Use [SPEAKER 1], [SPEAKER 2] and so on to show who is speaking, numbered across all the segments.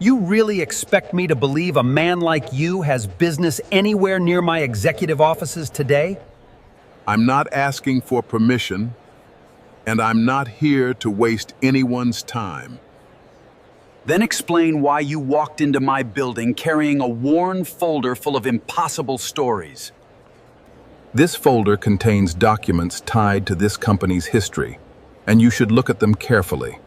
[SPEAKER 1] You really expect me to believe a man like you has business anywhere near my executive offices today?
[SPEAKER 2] I'm not asking for permission, and I'm not here to waste anyone's time.
[SPEAKER 3] Then explain why you walked into my building carrying a worn folder full of impossible stories.
[SPEAKER 2] This folder contains documents tied to this company's history, and you should look at them carefully.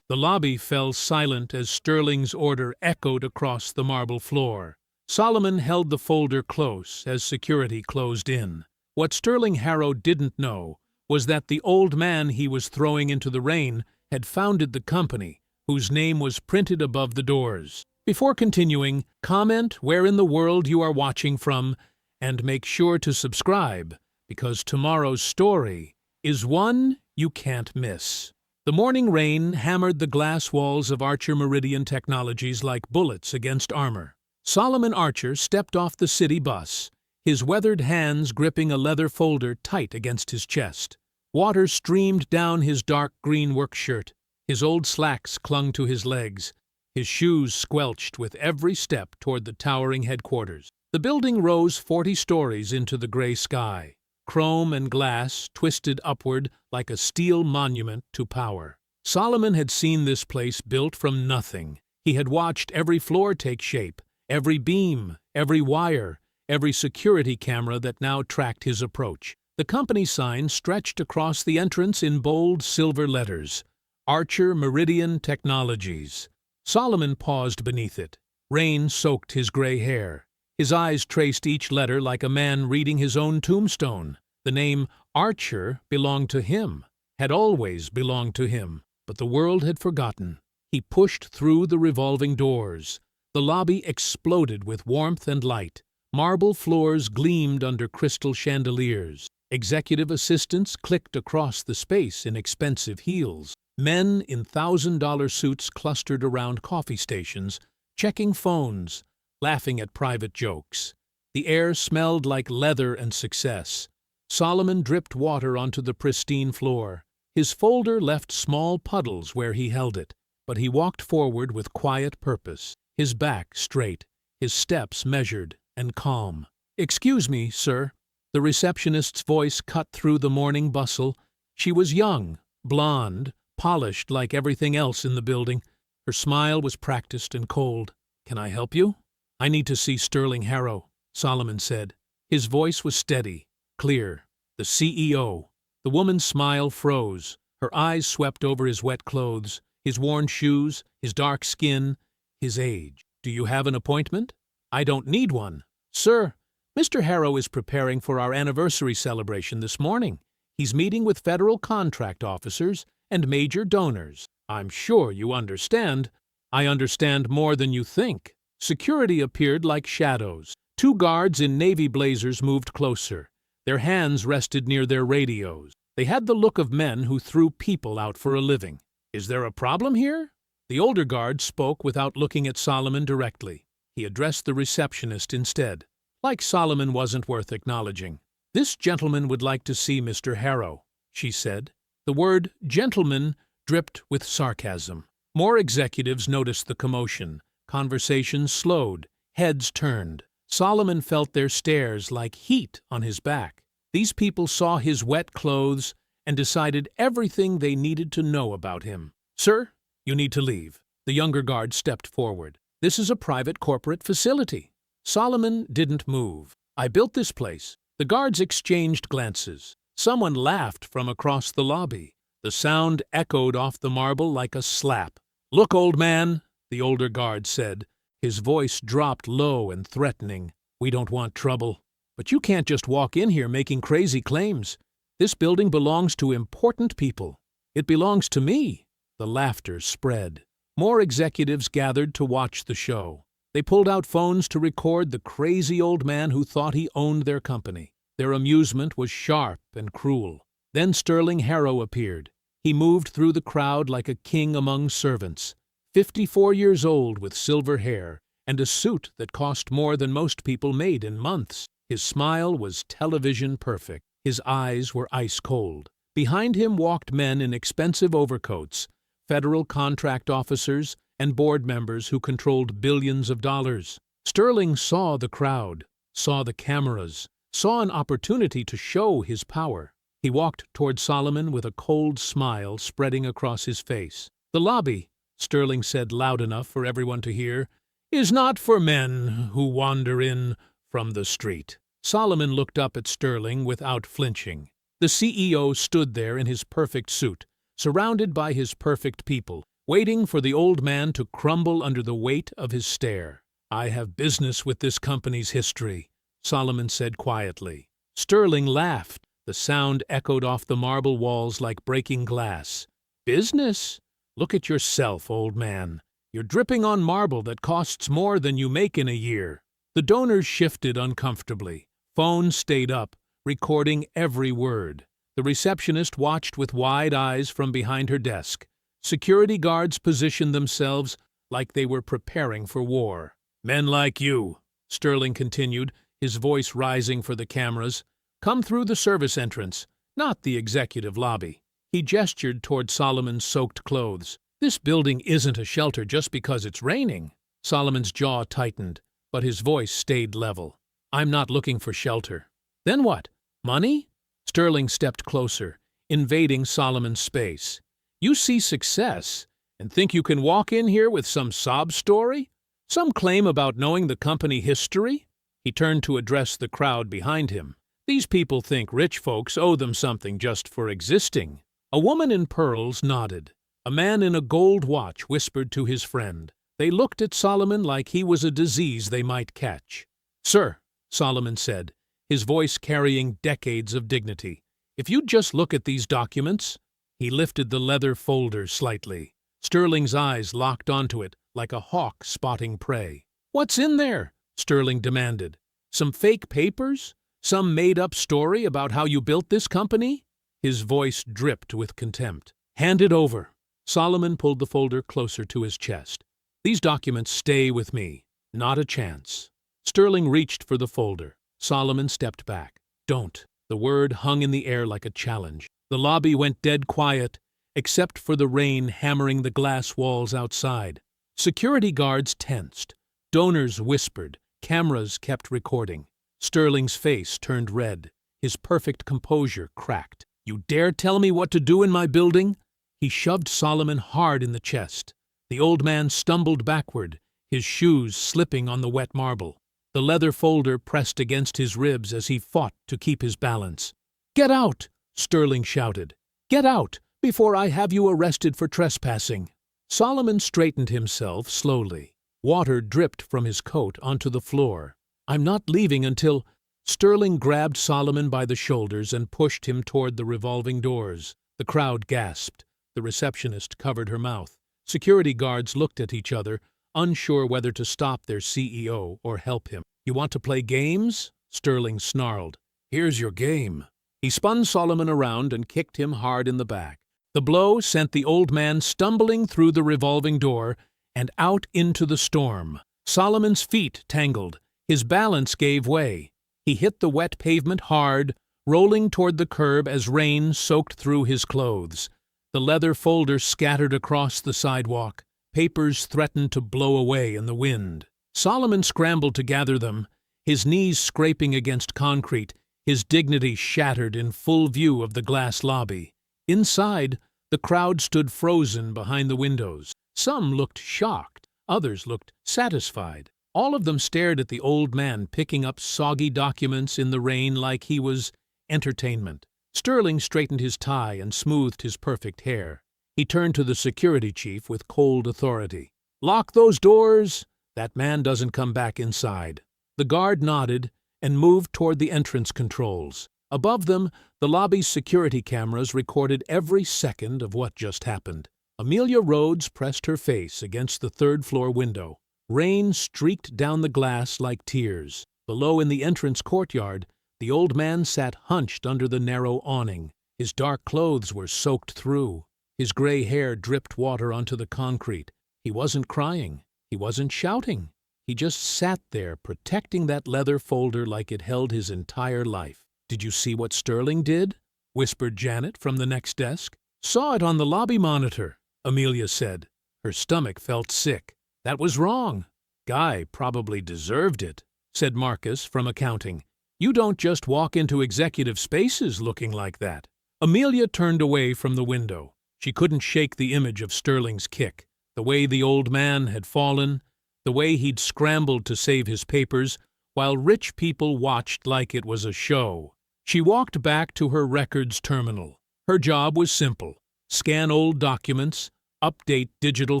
[SPEAKER 4] The lobby fell silent as Sterling's order echoed across the marble floor. Solomon held the folder close as security closed in. What Sterling Harrow didn't know was that the old man he was throwing into the rain had founded the company, whose name was printed above the doors. Before continuing, comment where in the world you are watching from, and make sure to subscribe, because tomorrow's story is one you can't miss. The morning rain hammered the glass walls of Archer Meridian Technologies like bullets against armor. Solomon Archer stepped off the city bus, his weathered hands gripping a leather folder tight against his chest. Water streamed down his dark green work shirt. His old slacks clung to his legs. His shoes squelched with every step toward the towering headquarters. The building rose 40 stories into the gray sky. Chrome and glass twisted upward like a steel monument to power. Solomon had seen this place built from nothing. He had watched every floor take shape, every beam, every wire, every security camera that now tracked his approach. The company sign stretched across the entrance in bold silver letters. Archer Meridian Technologies. Solomon paused beneath it. Rain soaked his gray hair. His eyes traced each letter like a man reading his own tombstone. The name Archer belonged to him, had always belonged to him, but the world had forgotten. He pushed through the revolving doors. The lobby exploded with warmth and light. Marble floors gleamed under crystal chandeliers. Executive assistants clicked across the space in expensive heels. Men in $1,000 suits clustered around coffee stations, checking phones, laughing at private jokes. The air smelled like leather and success. Solomon dripped water onto the pristine floor. His folder left small puddles where he held it, but he walked forward with quiet purpose, his back straight, his steps measured and calm. "Excuse me, sir." The receptionist's voice cut through the morning bustle. She was young, blonde, polished like everything else in the building. Her smile was practiced and cold. "Can I help you?" "I need to see Sterling Harrow," Solomon said. His voice was steady, clear. "The CEO." The woman's smile froze. Her eyes swept over his wet clothes, his worn shoes, his dark skin, his age. "Do you have an appointment?" "I don't need one." "Sir, Mr. Harrow is preparing for our anniversary celebration this morning. He's meeting with federal contract officers and major donors. I'm sure you understand." "I understand more than you think." Security appeared like shadows. 2 guards in navy blazers moved closer. Their hands rested near their radios. They had the look of men who threw people out for a living. "Is there a problem here?" The older guard spoke without looking at Solomon directly. He addressed the receptionist instead, like Solomon wasn't worth acknowledging. "This gentleman would like to see Mr. Harrow," she said. The word gentleman dripped with sarcasm. More executives noticed the commotion. Conversations slowed. Heads turned. Solomon felt their stares like heat on his back. These people saw his wet clothes and decided everything they needed to know about him. "Sir, you need to leave." The younger guard stepped forward. "This is a private corporate facility." Solomon didn't move. "I built this place." The guards exchanged glances. Someone laughed from across the lobby. The sound echoed off the marble like a slap. "Look, old man," the older guard said. His voice dropped low and threatening. "We don't want trouble. But you can't just walk in here making crazy claims. This building belongs to important people. It belongs to me." The laughter spread. More executives gathered to watch the show. They pulled out phones to record the crazy old man who thought he owned their company. Their amusement was sharp and cruel. Then Sterling Harrow appeared. He moved through the crowd like a king among servants. 54 years old with silver hair and a suit that cost more than most people made in months. His smile was television perfect. His eyes were ice cold. Behind him walked men in expensive overcoats, federal contract officers, and board members who controlled billions of dollars. Sterling saw the crowd, saw the cameras, saw an opportunity to show his power. He walked toward Solomon with a cold smile spreading across his face. "The lobby," Sterling said loud enough for everyone to hear, "is not for men who wander in from the street." Solomon looked up at Sterling without flinching. The CEO stood there in his perfect suit, surrounded by his perfect people, waiting for the old man to crumble under the weight of his stare. "I have business with this company's history," Solomon said quietly. Sterling laughed. The sound echoed off the marble walls like breaking glass. "Business? Look at yourself, old man. You're dripping on marble that costs more than you make in a year." The donors shifted uncomfortably. Phones stayed up, recording every word. The receptionist watched with wide eyes from behind her desk. Security guards positioned themselves like they were preparing for war. "Men like you," Sterling continued, his voice rising for the cameras, "come through the service entrance, not the executive lobby." He gestured toward Solomon's soaked clothes. "This building isn't a shelter just because it's raining." Solomon's jaw tightened, but his voice stayed level. "I'm not looking for shelter." "Then what? Money?" Sterling stepped closer, invading Solomon's space. "You see success and think you can walk in here with some sob story? Some claim about knowing the company history?" He turned to address the crowd behind him. "These people think rich folks owe them something just for existing." A woman in pearls nodded. A man in a gold watch whispered to his friend. They looked at Solomon like he was a disease they might catch. "Sir," Solomon said, his voice carrying decades of dignity, "if you'd just look at these documents." He lifted the leather folder slightly. Sterling's eyes locked onto it like a hawk spotting prey. "What's in there?" Sterling demanded. "Some fake papers? Some made-up story about how you built this company?" His voice dripped with contempt. "Hand it over." Solomon pulled the folder closer to his chest. "These documents stay with me. Not a chance." Sterling reached for the folder. Solomon stepped back. "Don't." The word hung in the air like a challenge. The lobby went dead quiet, except for the rain hammering the glass walls outside. Security guards tensed. Donors whispered. Cameras kept recording. Sterling's face turned red. His perfect composure cracked. "You dare tell me what to do in my building?" He shoved Solomon hard in the chest. The old man stumbled backward, his shoes slipping on the wet marble. The leather folder pressed against his ribs as he fought to keep his balance. "Get out!" Sterling shouted. "Get out, before I have you arrested for trespassing." Solomon straightened himself slowly. Water dripped from his coat onto the floor. "I'm not leaving until—" Sterling grabbed Solomon by the shoulders and pushed him toward the revolving doors. The crowd gasped. The receptionist covered her mouth. Security guards looked at each other, unsure whether to stop their CEO or help him. "You want to play games?" Sterling snarled. "Here's your game." He spun Solomon around and kicked him hard in the back. The blow sent the old man stumbling through the revolving door and out into the storm. Solomon's feet tangled. His balance gave way. He hit the wet pavement hard, rolling toward the curb as rain soaked through his clothes. The leather folder scattered across the sidewalk. Papers threatened to blow away in the wind. Solomon scrambled to gather them, his knees scraping against concrete, his dignity shattered in full view of the glass lobby. Inside, the crowd stood frozen behind the windows. Some looked shocked, others looked satisfied. All of them stared at the old man picking up soggy documents in the rain like he was entertainment. Sterling straightened his tie and smoothed his perfect hair. He turned to the security chief with cold authority. "Lock those doors! That man doesn't come back inside." The guard nodded and moved toward the entrance controls. Above them, the lobby's security cameras recorded every second of what just happened. Amelia Rhodes pressed her face against the third-floor window. Rain streaked down the glass like tears. Below in the entrance courtyard, the old man sat hunched under the narrow awning. His dark clothes were soaked through. His gray hair dripped water onto the concrete. He wasn't crying. He wasn't shouting. He just sat there, protecting that leather folder like it held his entire life. "Did you see what Sterling did?" whispered Janet from the next desk. "Saw it on the lobby monitor," Amelia said. Her stomach felt sick. That was wrong. Guy probably deserved it, said Marcus from accounting. You don't just walk into executive spaces looking like that. Amelia turned away from the window. She couldn't shake the image of Sterling's kick, the way the old man had fallen, the way he'd scrambled to save his papers, while rich people watched like it was a show. She walked back to her records terminal. Her job was simple: scan old documents, update digital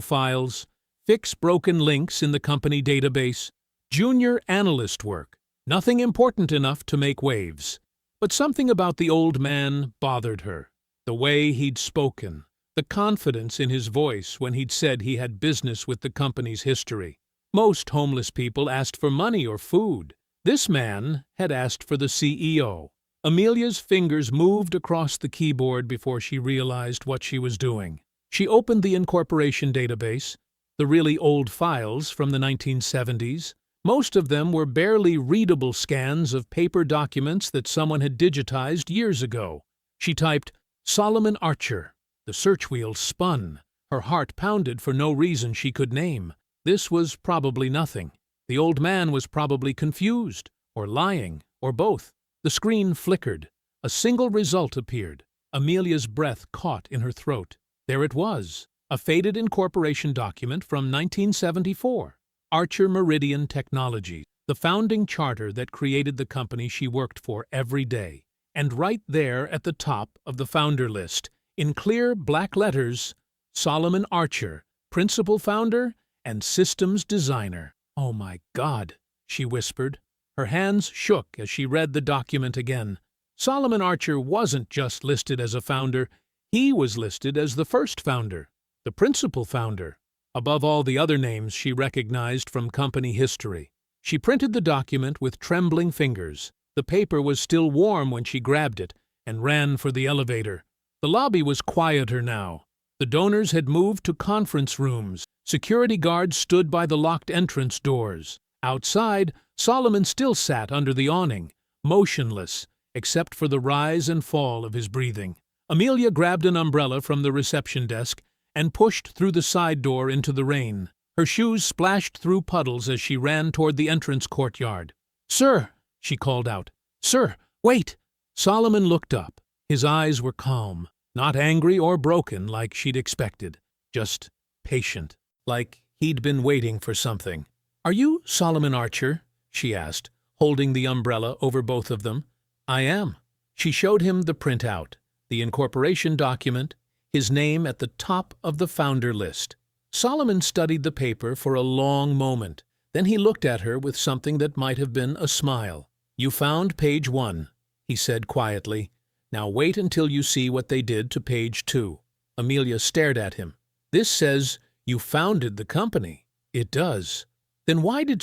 [SPEAKER 4] files, fix broken links in the company database, junior analyst work, nothing important enough to make waves. But something about the old man bothered her. The way he'd spoken, the confidence in his voice when he'd said he had business with the company's history. Most homeless people asked for money or food. This man had asked for the CEO. Amelia's fingers moved across the keyboard before she realized what she was doing. She opened the incorporation database, the really old files from the 1970s. Most of them were barely readable scans of paper documents that someone had digitized years ago. She typed, Solomon Archer. The search wheel spun. Her heart pounded for no reason she could name. This was probably nothing. The old man was probably confused, or lying, or both. The screen flickered. A single result appeared. Amelia's breath caught in her throat. There it was, a faded incorporation document from 1974. Archer Meridian Technologies, the founding charter that created the company she worked for every day. And right there at the top of the founder list, in clear black letters, Solomon Archer, principal founder and systems designer. Oh my God, she whispered. Her hands shook as she read the document again. Solomon Archer wasn't just listed as a founder, he was listed as the first founder, the principal founder. Above all the other names she recognized from company history. She printed the document with trembling fingers. The paper was still warm when she grabbed it and ran for the elevator. The lobby was quieter now. The donors had moved to conference rooms. Security guards stood by the locked entrance doors. Outside, Solomon still sat under the awning, motionless, except for the rise and fall of his breathing. Amelia grabbed an umbrella from the reception desk and pushed through the side door into the rain. Her shoes splashed through puddles as she ran toward the entrance courtyard. "Sir," she called out. "Sir, wait!" Solomon looked up. His eyes were calm, not angry or broken like she'd expected, just patient, like he'd been waiting for something. "Are you Solomon Archer?" she asked, holding the umbrella over both of them. "I am." She showed him the printout, the incorporation document, his name at the top of the founder list. Solomon studied the paper for a long moment. Then he looked at her with something that might have been a smile. "You found page 1, he said quietly. "Now wait until you see what they did to page 2. Amelia stared at him. "This says you founded the company." "It does." "Then why did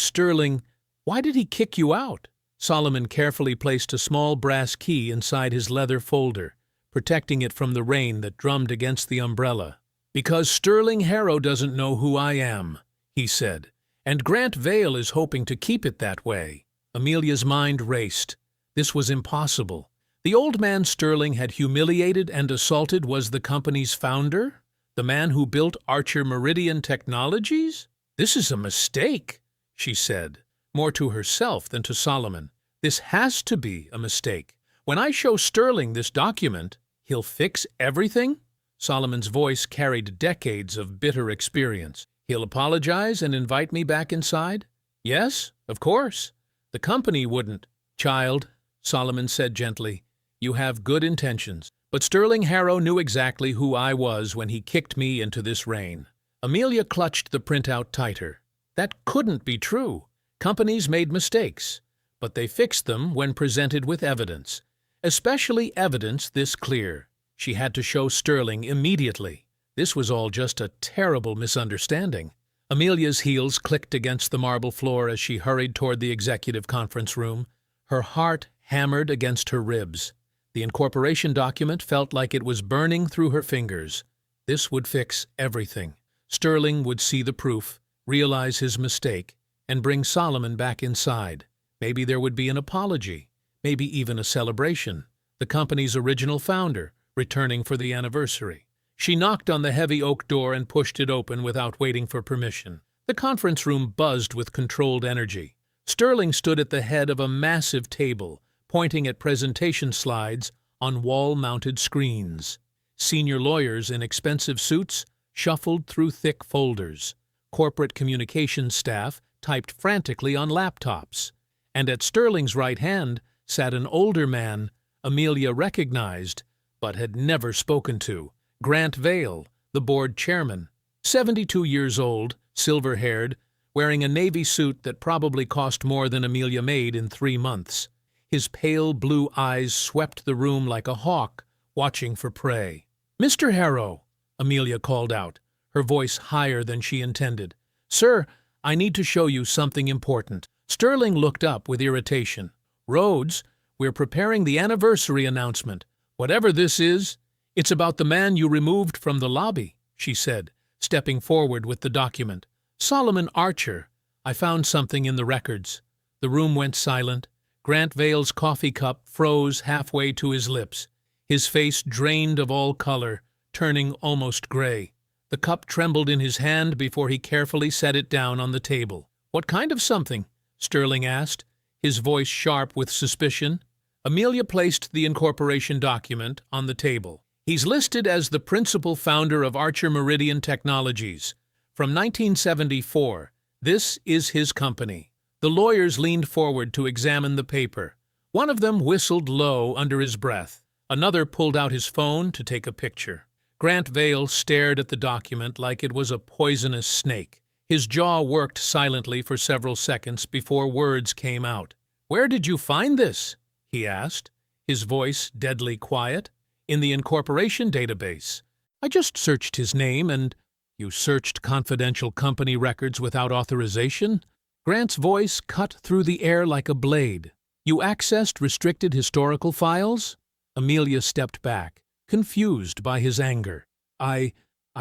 [SPEAKER 4] he kick you out?" Solomon carefully placed a small brass key inside his leather folder, protecting it from the rain that drummed against the umbrella. "Because Sterling Harrow doesn't know who I am," he said, "and Grant Vale is hoping to keep it that way." Amelia's mind raced. This was impossible. The old man Sterling had humiliated and assaulted was the company's founder? The man who built Archer Meridian Technologies? "This is a mistake," she said, more to herself than to Solomon. "This has to be a mistake. When I show Sterling this document, he'll fix everything?" Solomon's voice carried decades of bitter experience. "He'll apologize and invite me back inside?" "Yes, of course. The company wouldn't." "Child," Solomon said gently, "you have good intentions. But Sterling Harrow knew exactly who I was when he kicked me into this rain." Amelia clutched the printout tighter. That couldn't be true. Companies made mistakes, but they fixed them when presented with evidence, especially evidence this clear. She had to show Sterling immediately. This was all just a terrible misunderstanding. Amelia's heels clicked against the marble floor as she hurried toward the executive conference room. Her heart hammered against her ribs. The incorporation document felt like it was burning through her fingers. This would fix everything. Sterling would see the proof, realize his mistake, and bring Solomon back inside. Maybe there would be an apology, maybe even a celebration. The company's original founder, returning for the anniversary. She knocked on the heavy oak door and pushed it open without waiting for permission. The conference room buzzed with controlled energy. Sterling stood at the head of a massive table, pointing at presentation slides on wall-mounted screens. Senior lawyers in expensive suits shuffled through thick folders. Corporate communications staff typed frantically on laptops. And at Sterling's right hand sat an older man Amelia recognized, but had never spoken to. Grant Vail, the board chairman, 72 years old, silver-haired, wearing a navy suit that probably cost more than Amelia made in 3 months. His pale blue eyes swept the room like a hawk, watching for prey. "Mr. Harrow," Amelia called out, her voice higher than she intended. "Sir, I need to show you something important." Sterling looked up with irritation. "Rhodes, we're preparing the anniversary announcement. Whatever this is, it's about the man you removed from the lobby," she said, stepping forward with the document. "Solomon Archer. I found something in the records." The room went silent. Grant Vail's coffee cup froze halfway to his lips. His face drained of all color, turning almost gray. The cup trembled in his hand before he carefully set it down on the table. "What kind of something?" Sterling asked, his voice sharp with suspicion. Amelia placed the incorporation document on the table. "He's listed as the principal founder of Archer Meridian Technologies. From 1974, this is his company." The lawyers leaned forward to examine the paper. One of them whistled low under his breath. Another pulled out his phone to take a picture. Grant Vail stared at the document like it was a poisonous snake. His jaw worked silently for several seconds before words came out. "Where did you find this?" he asked, his voice deadly quiet. "In the incorporation database. I just searched his name and—" "You searched confidential company records without authorization?" Grant's voice cut through the air like a blade. "You accessed restricted historical files?" Amelia stepped back, confused by his anger. I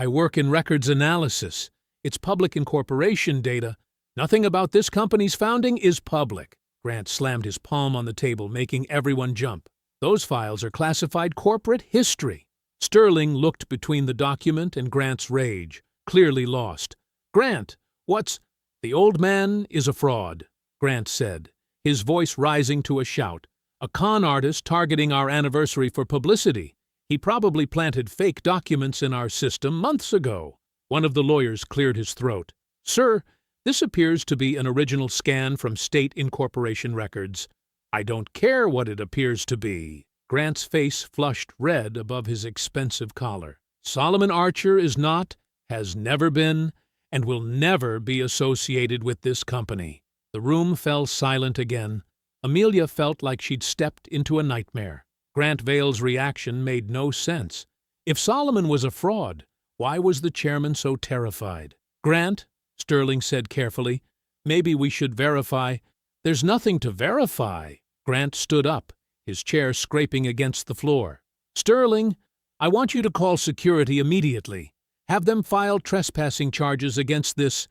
[SPEAKER 4] work in records analysis. It's public incorporation data. Nothing about this company's founding is public." Grant slammed his palm on the table, making everyone jump. "Those files are classified corporate history." Sterling looked between the document and Grant's rage, clearly lost. "Grant, what's—" "The old man is a fraud," Grant said, his voice rising to a shout. "A con artist targeting our anniversary for publicity. He probably planted fake documents in our system months ago." One of the lawyers cleared his throat. "Sir, this appears to be an original scan from state incorporation records." "I don't care what it appears to be." Grant's face flushed red above his expensive collar. "Solomon Archer is not, has never been, and will never be associated with this company." The room fell silent again. Amelia felt like she'd stepped into a nightmare. Grant Vail's reaction made no sense. If Solomon was a fraud, why was the chairman so terrified? "Grant," Sterling said carefully, "maybe we should verify—" "There's nothing to verify." Grant stood up, his chair scraping against the floor. "Sterling, I want you to call security immediately. Have them file trespassing charges against this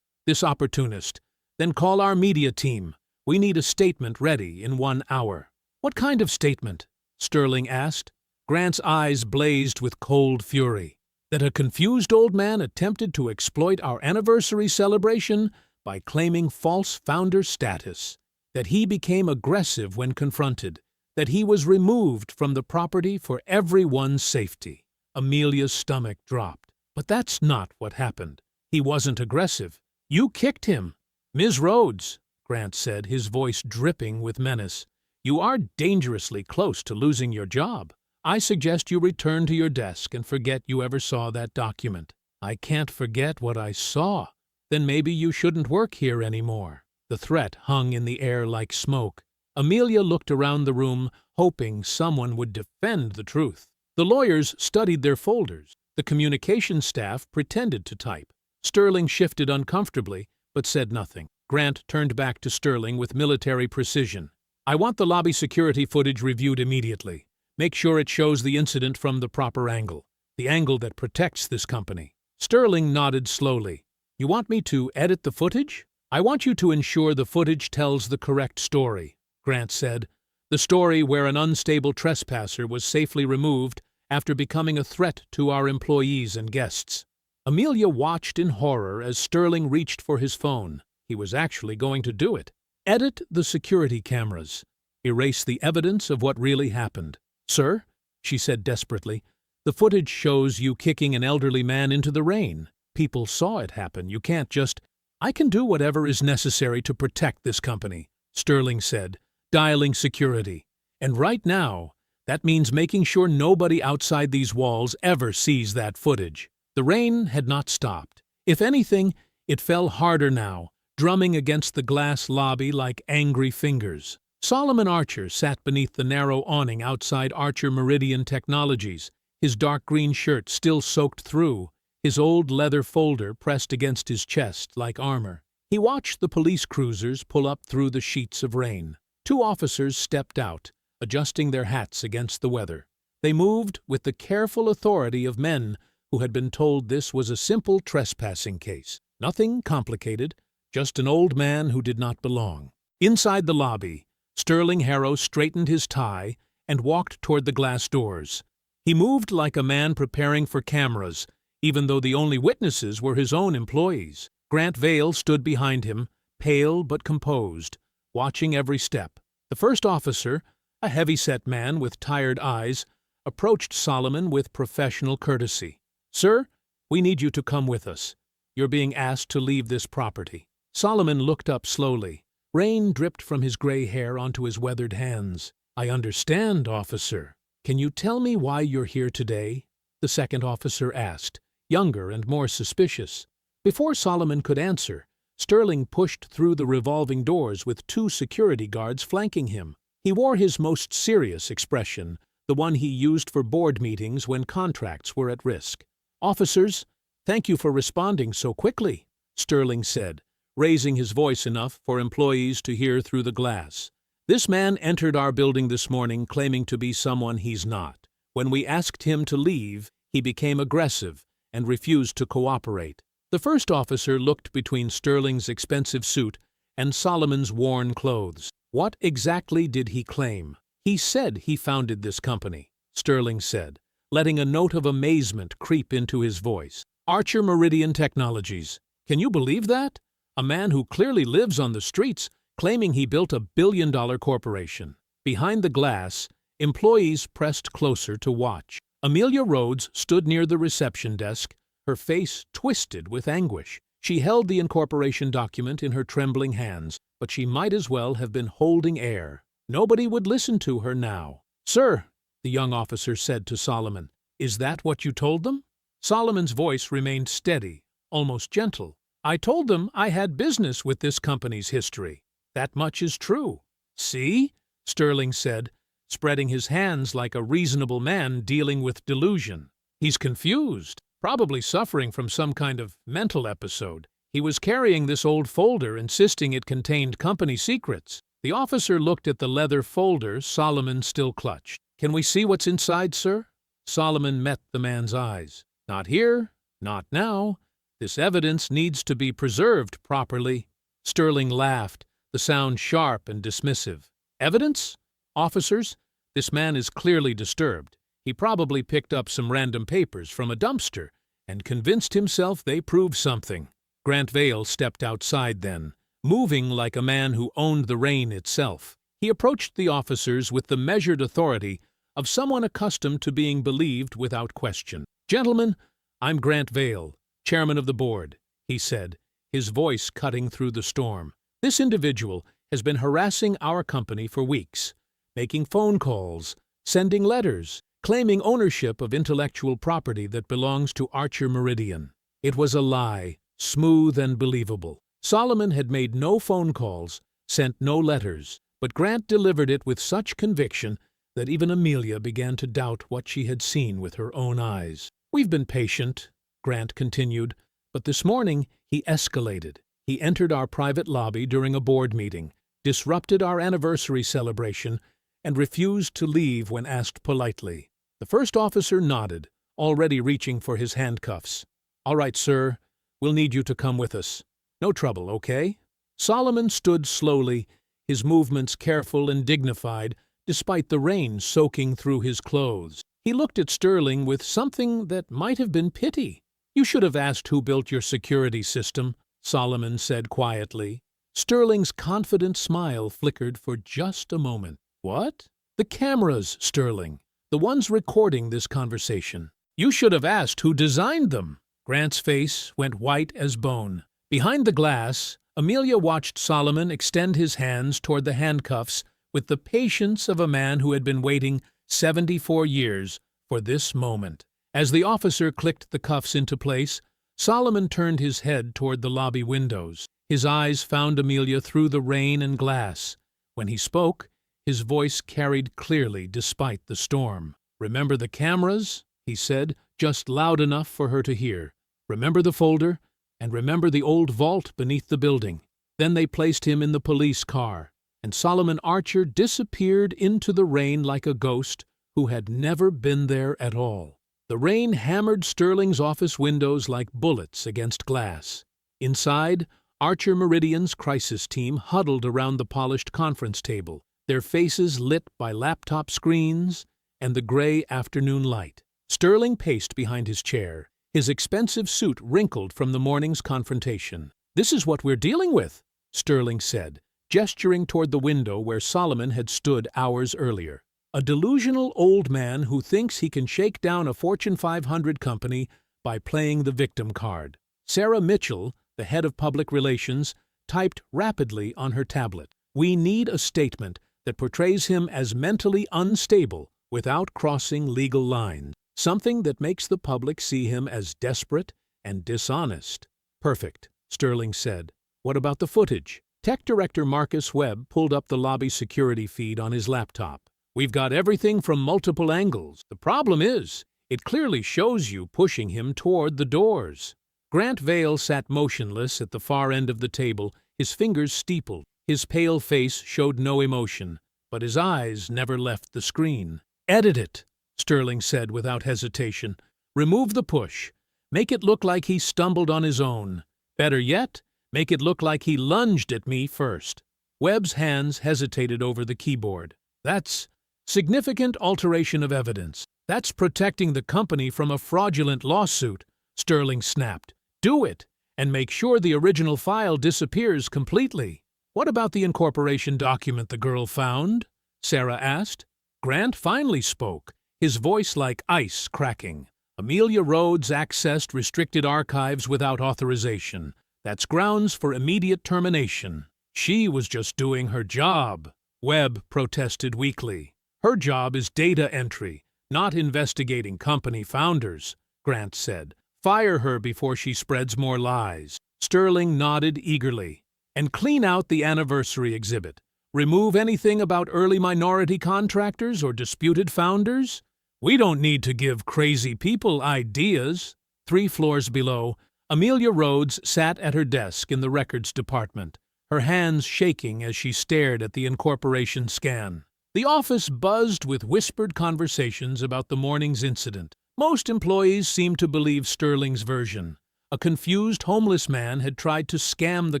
[SPEAKER 4] opportunist. Then call our media team. We need a statement ready in 1 hour." "What kind of statement?" Sterling asked. Grant's eyes blazed with cold fury. "That a confused old man attempted to exploit our anniversary celebration by claiming false founder status. That he became aggressive when confronted. That he was removed from the property for everyone's safety." Amelia's stomach dropped. "But that's not what happened. He wasn't aggressive. You kicked him." "Ms. Rhodes," Grant said, his voice dripping with menace, "you are dangerously close to losing your job. I suggest you return to your desk and forget you ever saw that document." "I can't forget what I saw." "Then maybe you shouldn't work here anymore." The threat hung in the air like smoke. Amelia looked around the room, hoping someone would defend the truth. The lawyers studied their folders. The communications staff pretended to type. Sterling shifted uncomfortably, but said nothing. Grant turned back to Sterling with military precision. "I want the lobby security footage reviewed immediately. Make sure it shows the incident from the proper angle, the angle that protects this company." Sterling nodded slowly. "You want me to edit the footage?" "I want you to ensure the footage tells the correct story," Grant said. "The story where an unstable trespasser was safely removed after becoming a threat to our employees and guests. Amelia watched in horror as Sterling reached for his phone. He was actually going to do it. Edit the security cameras. Erase the evidence of what really happened. "Sir," she said desperately, "the footage shows you kicking an elderly man into the rain. People saw it happen. You can't just—" "I can do whatever is necessary to protect this company," Sterling said, dialing security. "And right now, that means making sure nobody outside these walls ever sees that footage." The rain had not stopped. If anything, it fell harder now, drumming against the glass lobby like angry fingers. Solomon Archer sat beneath the narrow awning outside Archer Meridian Technologies, his dark green shirt still soaked through, his old leather folder pressed against his chest like armor. He watched the police cruisers pull up through the sheets of rain. 2 officers stepped out, adjusting their hats against the weather. They moved with the careful authority of men who had been told this was a simple trespassing case. Nothing complicated, just an old man who did not belong. Inside the lobby, Sterling Harrow straightened his tie and walked toward the glass doors. He moved like a man preparing for cameras, even though the only witnesses were his own employees. Grant Vale stood behind him, pale but composed, watching every step. The first officer, a heavy-set man with tired eyes, approached Solomon with professional courtesy. "Sir, we need you to come with us. You're being asked to leave this property." Solomon looked up slowly. Rain dripped from his gray hair onto his weathered hands. "I understand, officer. Can you tell me why you're here today?" the second officer asked, younger and more suspicious. Before Solomon could answer, Sterling pushed through the revolving doors with 2 security guards flanking him. He wore his most serious expression, the one he used for board meetings when contracts were at risk. "Officers, thank you for responding so quickly," Sterling said, raising his voice enough for employees to hear through the glass. "This man entered our building this morning claiming to be someone he's not. When we asked him to leave, he became aggressive and refused to cooperate." The first officer looked between Sterling's expensive suit and Solomon's worn clothes. "What exactly did he claim?" "He said he founded this company," Sterling said, letting a note of amazement creep into his voice. "Archer Meridian Technologies. Can you believe that? A man who clearly lives on the streets claiming he built a billion-dollar corporation." Behind the glass, employees pressed closer to watch. Amelia Rhodes stood near the reception desk, her face twisted with anguish. She held the incorporation document in her trembling hands, but she might as well have been holding air. Nobody would listen to her now. "Sir," the young officer said to Solomon, "is that what you told them?" Solomon's voice remained steady, almost gentle. "I told them I had business with this company's history. That much is true." "See?" Sterling said, spreading his hands like a reasonable man dealing with delusion. "He's confused, probably suffering from some kind of mental episode. He was carrying this old folder, insisting it contained company secrets." The officer looked at the leather folder Solomon still clutched. "Can we see what's inside, sir?" Solomon met the man's eyes. "Not here, not now. This evidence needs to be preserved properly." Sterling laughed, the sound sharp and dismissive. "Evidence? Officers, this man is clearly disturbed. He probably picked up some random papers from a dumpster and convinced himself they prove something." Grant Vale stepped outside then, moving like a man who owned the rain itself. He approached the officers with the measured authority of someone accustomed to being believed without question. "Gentlemen, I'm Grant Vale, chairman of the board," he said, his voice cutting through the storm. "This individual has been harassing our company for weeks, making phone calls, sending letters, claiming ownership of intellectual property that belongs to Archer Meridian. It was a lie, smooth and believable. Solomon had made no phone calls, sent no letters, but Grant delivered it with such conviction that even Amelia began to doubt what she had seen with her own eyes. "We've been patient," Grant continued, "but this morning he escalated. He entered our private lobby during a board meeting, disrupted our anniversary celebration, and refused to leave when asked politely." The first officer nodded, already reaching for his handcuffs. "All right, sir. We'll need you to come with us. No trouble, okay?" Solomon stood slowly, his movements careful and dignified, despite the rain soaking through his clothes. He looked at Sterling with something that might have been pity. "You should have asked who built your security system," Solomon said quietly. Sterling's confident smile flickered for just a moment. "What?" "The cameras, Sterling. The ones recording this conversation. You should have asked who designed them." Grant's face went white as bone. Behind the glass, Amelia watched Solomon extend his hands toward the handcuffs with the patience of a man who had been waiting 74 years for this moment. As the officer clicked the cuffs into place, Solomon turned his head toward the lobby windows. His eyes found Amelia through the rain and glass. When he spoke, his voice carried clearly despite the storm. "Remember the cameras?" he said, just loud enough for her to hear. "Remember the folder? And remember the old vault beneath the building." Then they placed him in the police car, and Solomon Archer disappeared into the rain like a ghost who had never been there at all. The rain hammered Sterling's office windows like bullets against glass. Inside, Archer Meridian's crisis team huddled around the polished conference table, their faces lit by laptop screens and the gray afternoon light. Sterling paced behind his chair, his expensive suit wrinkled from the morning's confrontation. "This is what we're dealing with," Sterling said, gesturing toward the window where Solomon had stood hours earlier. "A delusional old man who thinks he can shake down a Fortune 500 company by playing the victim card." Sarah Mitchell, the head of public relations, typed rapidly on her tablet. "We need a statement that portrays him as mentally unstable without crossing legal lines. Something that makes the public see him as desperate and dishonest." "Perfect," Sterling said. "What about the footage?" Tech Director Marcus Webb pulled up the lobby security feed on his laptop. "We've got everything from multiple angles. The problem is, it clearly shows you pushing him toward the doors." Grant Vale sat motionless at the far end of the table, his fingers steepled. His pale face showed no emotion, but his eyes never left the screen. "Edit it," Sterling said without hesitation. "Remove the push. Make it look like he stumbled on his own. Better yet, make it look like he lunged at me first." Webb's hands hesitated over the keyboard. "That's significant alteration of evidence. That's protecting the company from a fraudulent lawsuit," Sterling snapped. "Do it, and make sure the original file disappears completely." "What about the incorporation document the girl found?" Sarah asked. Grant finally spoke, his voice like ice cracking. "Amelia Rhodes accessed restricted archives without authorization. That's grounds for immediate termination. She was just doing her job," Webb protested weakly. "Her job is data entry, not investigating company founders," Grant said. "Fire her before she spreads more lies." Sterling nodded eagerly. "And clean out the anniversary exhibit. Remove anything about early minority contractors or disputed founders. We don't need to give crazy people ideas." 3 floors below, Amelia Rhodes sat at her desk in the records department, her hands shaking as she stared at the incorporation scan. The office buzzed with whispered conversations about the morning's incident. Most employees seemed to believe Sterling's version. A confused homeless man had tried to scam the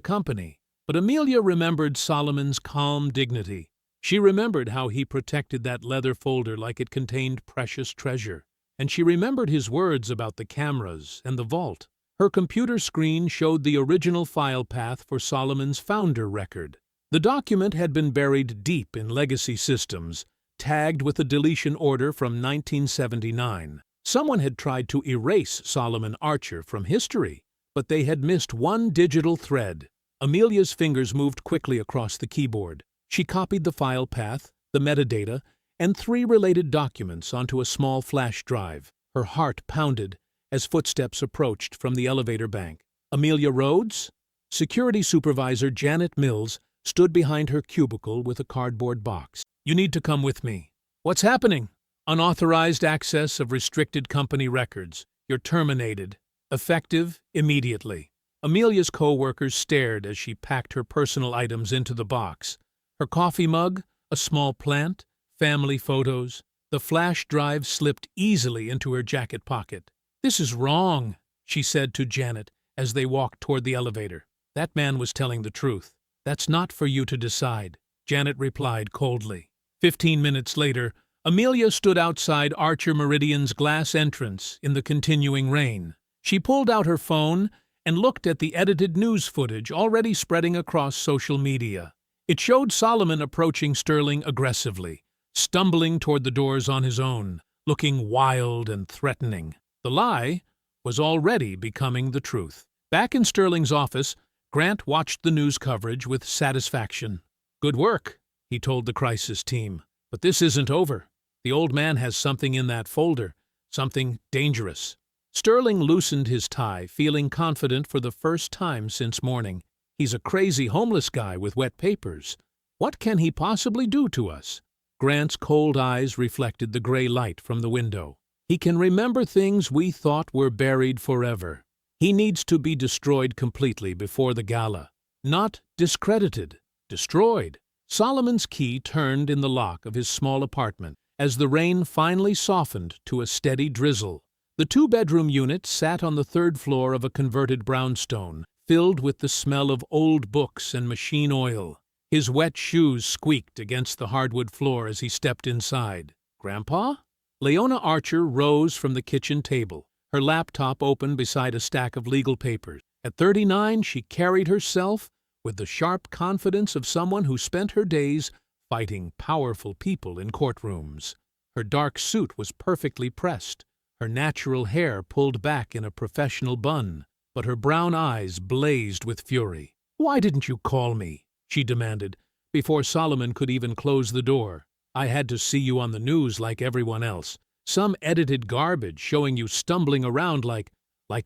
[SPEAKER 4] company. But Amelia remembered Solomon's calm dignity. She remembered how he protected that leather folder like it contained precious treasure. And she remembered his words about the cameras and the vault. Her computer screen showed the original file path for Solomon's founder record. The document had been buried deep in legacy systems, tagged with a deletion order from 1979. Someone had tried to erase Solomon Archer from history, but they had missed one digital thread. Amelia's fingers moved quickly across the keyboard. She copied the file path, the metadata, and 3 related documents onto a small flash drive. Her heart pounded as footsteps approached from the elevator bank. Amelia Rhodes? Security Supervisor Janet Mills stood behind her cubicle with a cardboard box. "You need to come with me." "What's happening?" "Unauthorized access of restricted company records. You're terminated. Effective immediately." Amelia's co-workers stared as she packed her personal items into the box. Her coffee mug, a small plant, family photos. The flash drive slipped easily into her jacket pocket. "This is wrong," she said to Janet as they walked toward the elevator. "That man was telling the truth. That's not for you to decide," Janet replied coldly. 15 minutes later, Amelia stood outside Archer Meridian's glass entrance in the continuing rain. She pulled out her phone and looked at the edited news footage already spreading across social media. It showed Solomon approaching Sterling aggressively, stumbling toward the doors on his own, looking wild and threatening. The lie was already becoming the truth. Back in Sterling's office, Grant watched the news coverage with satisfaction. "Good work," he told the crisis team. "But this isn't over. The old man has something in that folder, something dangerous." Sterling loosened his tie, feeling confident for the first time since morning. "He's a crazy homeless guy with wet papers. What can he possibly do to us?" Grant's cold eyes reflected the gray light from the window. "He can remember things we thought were buried forever. He needs to be destroyed completely before the gala. Not discredited, destroyed." Solomon's key turned in the lock of his small apartment as the rain finally softened to a steady drizzle. The two-bedroom unit sat on the third floor of a converted brownstone, filled with the smell of old books and machine oil. His wet shoes squeaked against the hardwood floor as he stepped inside. "Grandpa?" Leona Archer rose from the kitchen table, her laptop open beside a stack of legal papers. At 39, she carried herself with the sharp confidence of someone who spent her days fighting powerful people in courtrooms. Her dark suit was perfectly pressed, her natural hair pulled back in a professional bun, but her brown eyes blazed with fury. "Why didn't you call me?" she demanded, before Solomon could even close the door. "I had to see you on the news like everyone else. Some edited garbage showing you stumbling around like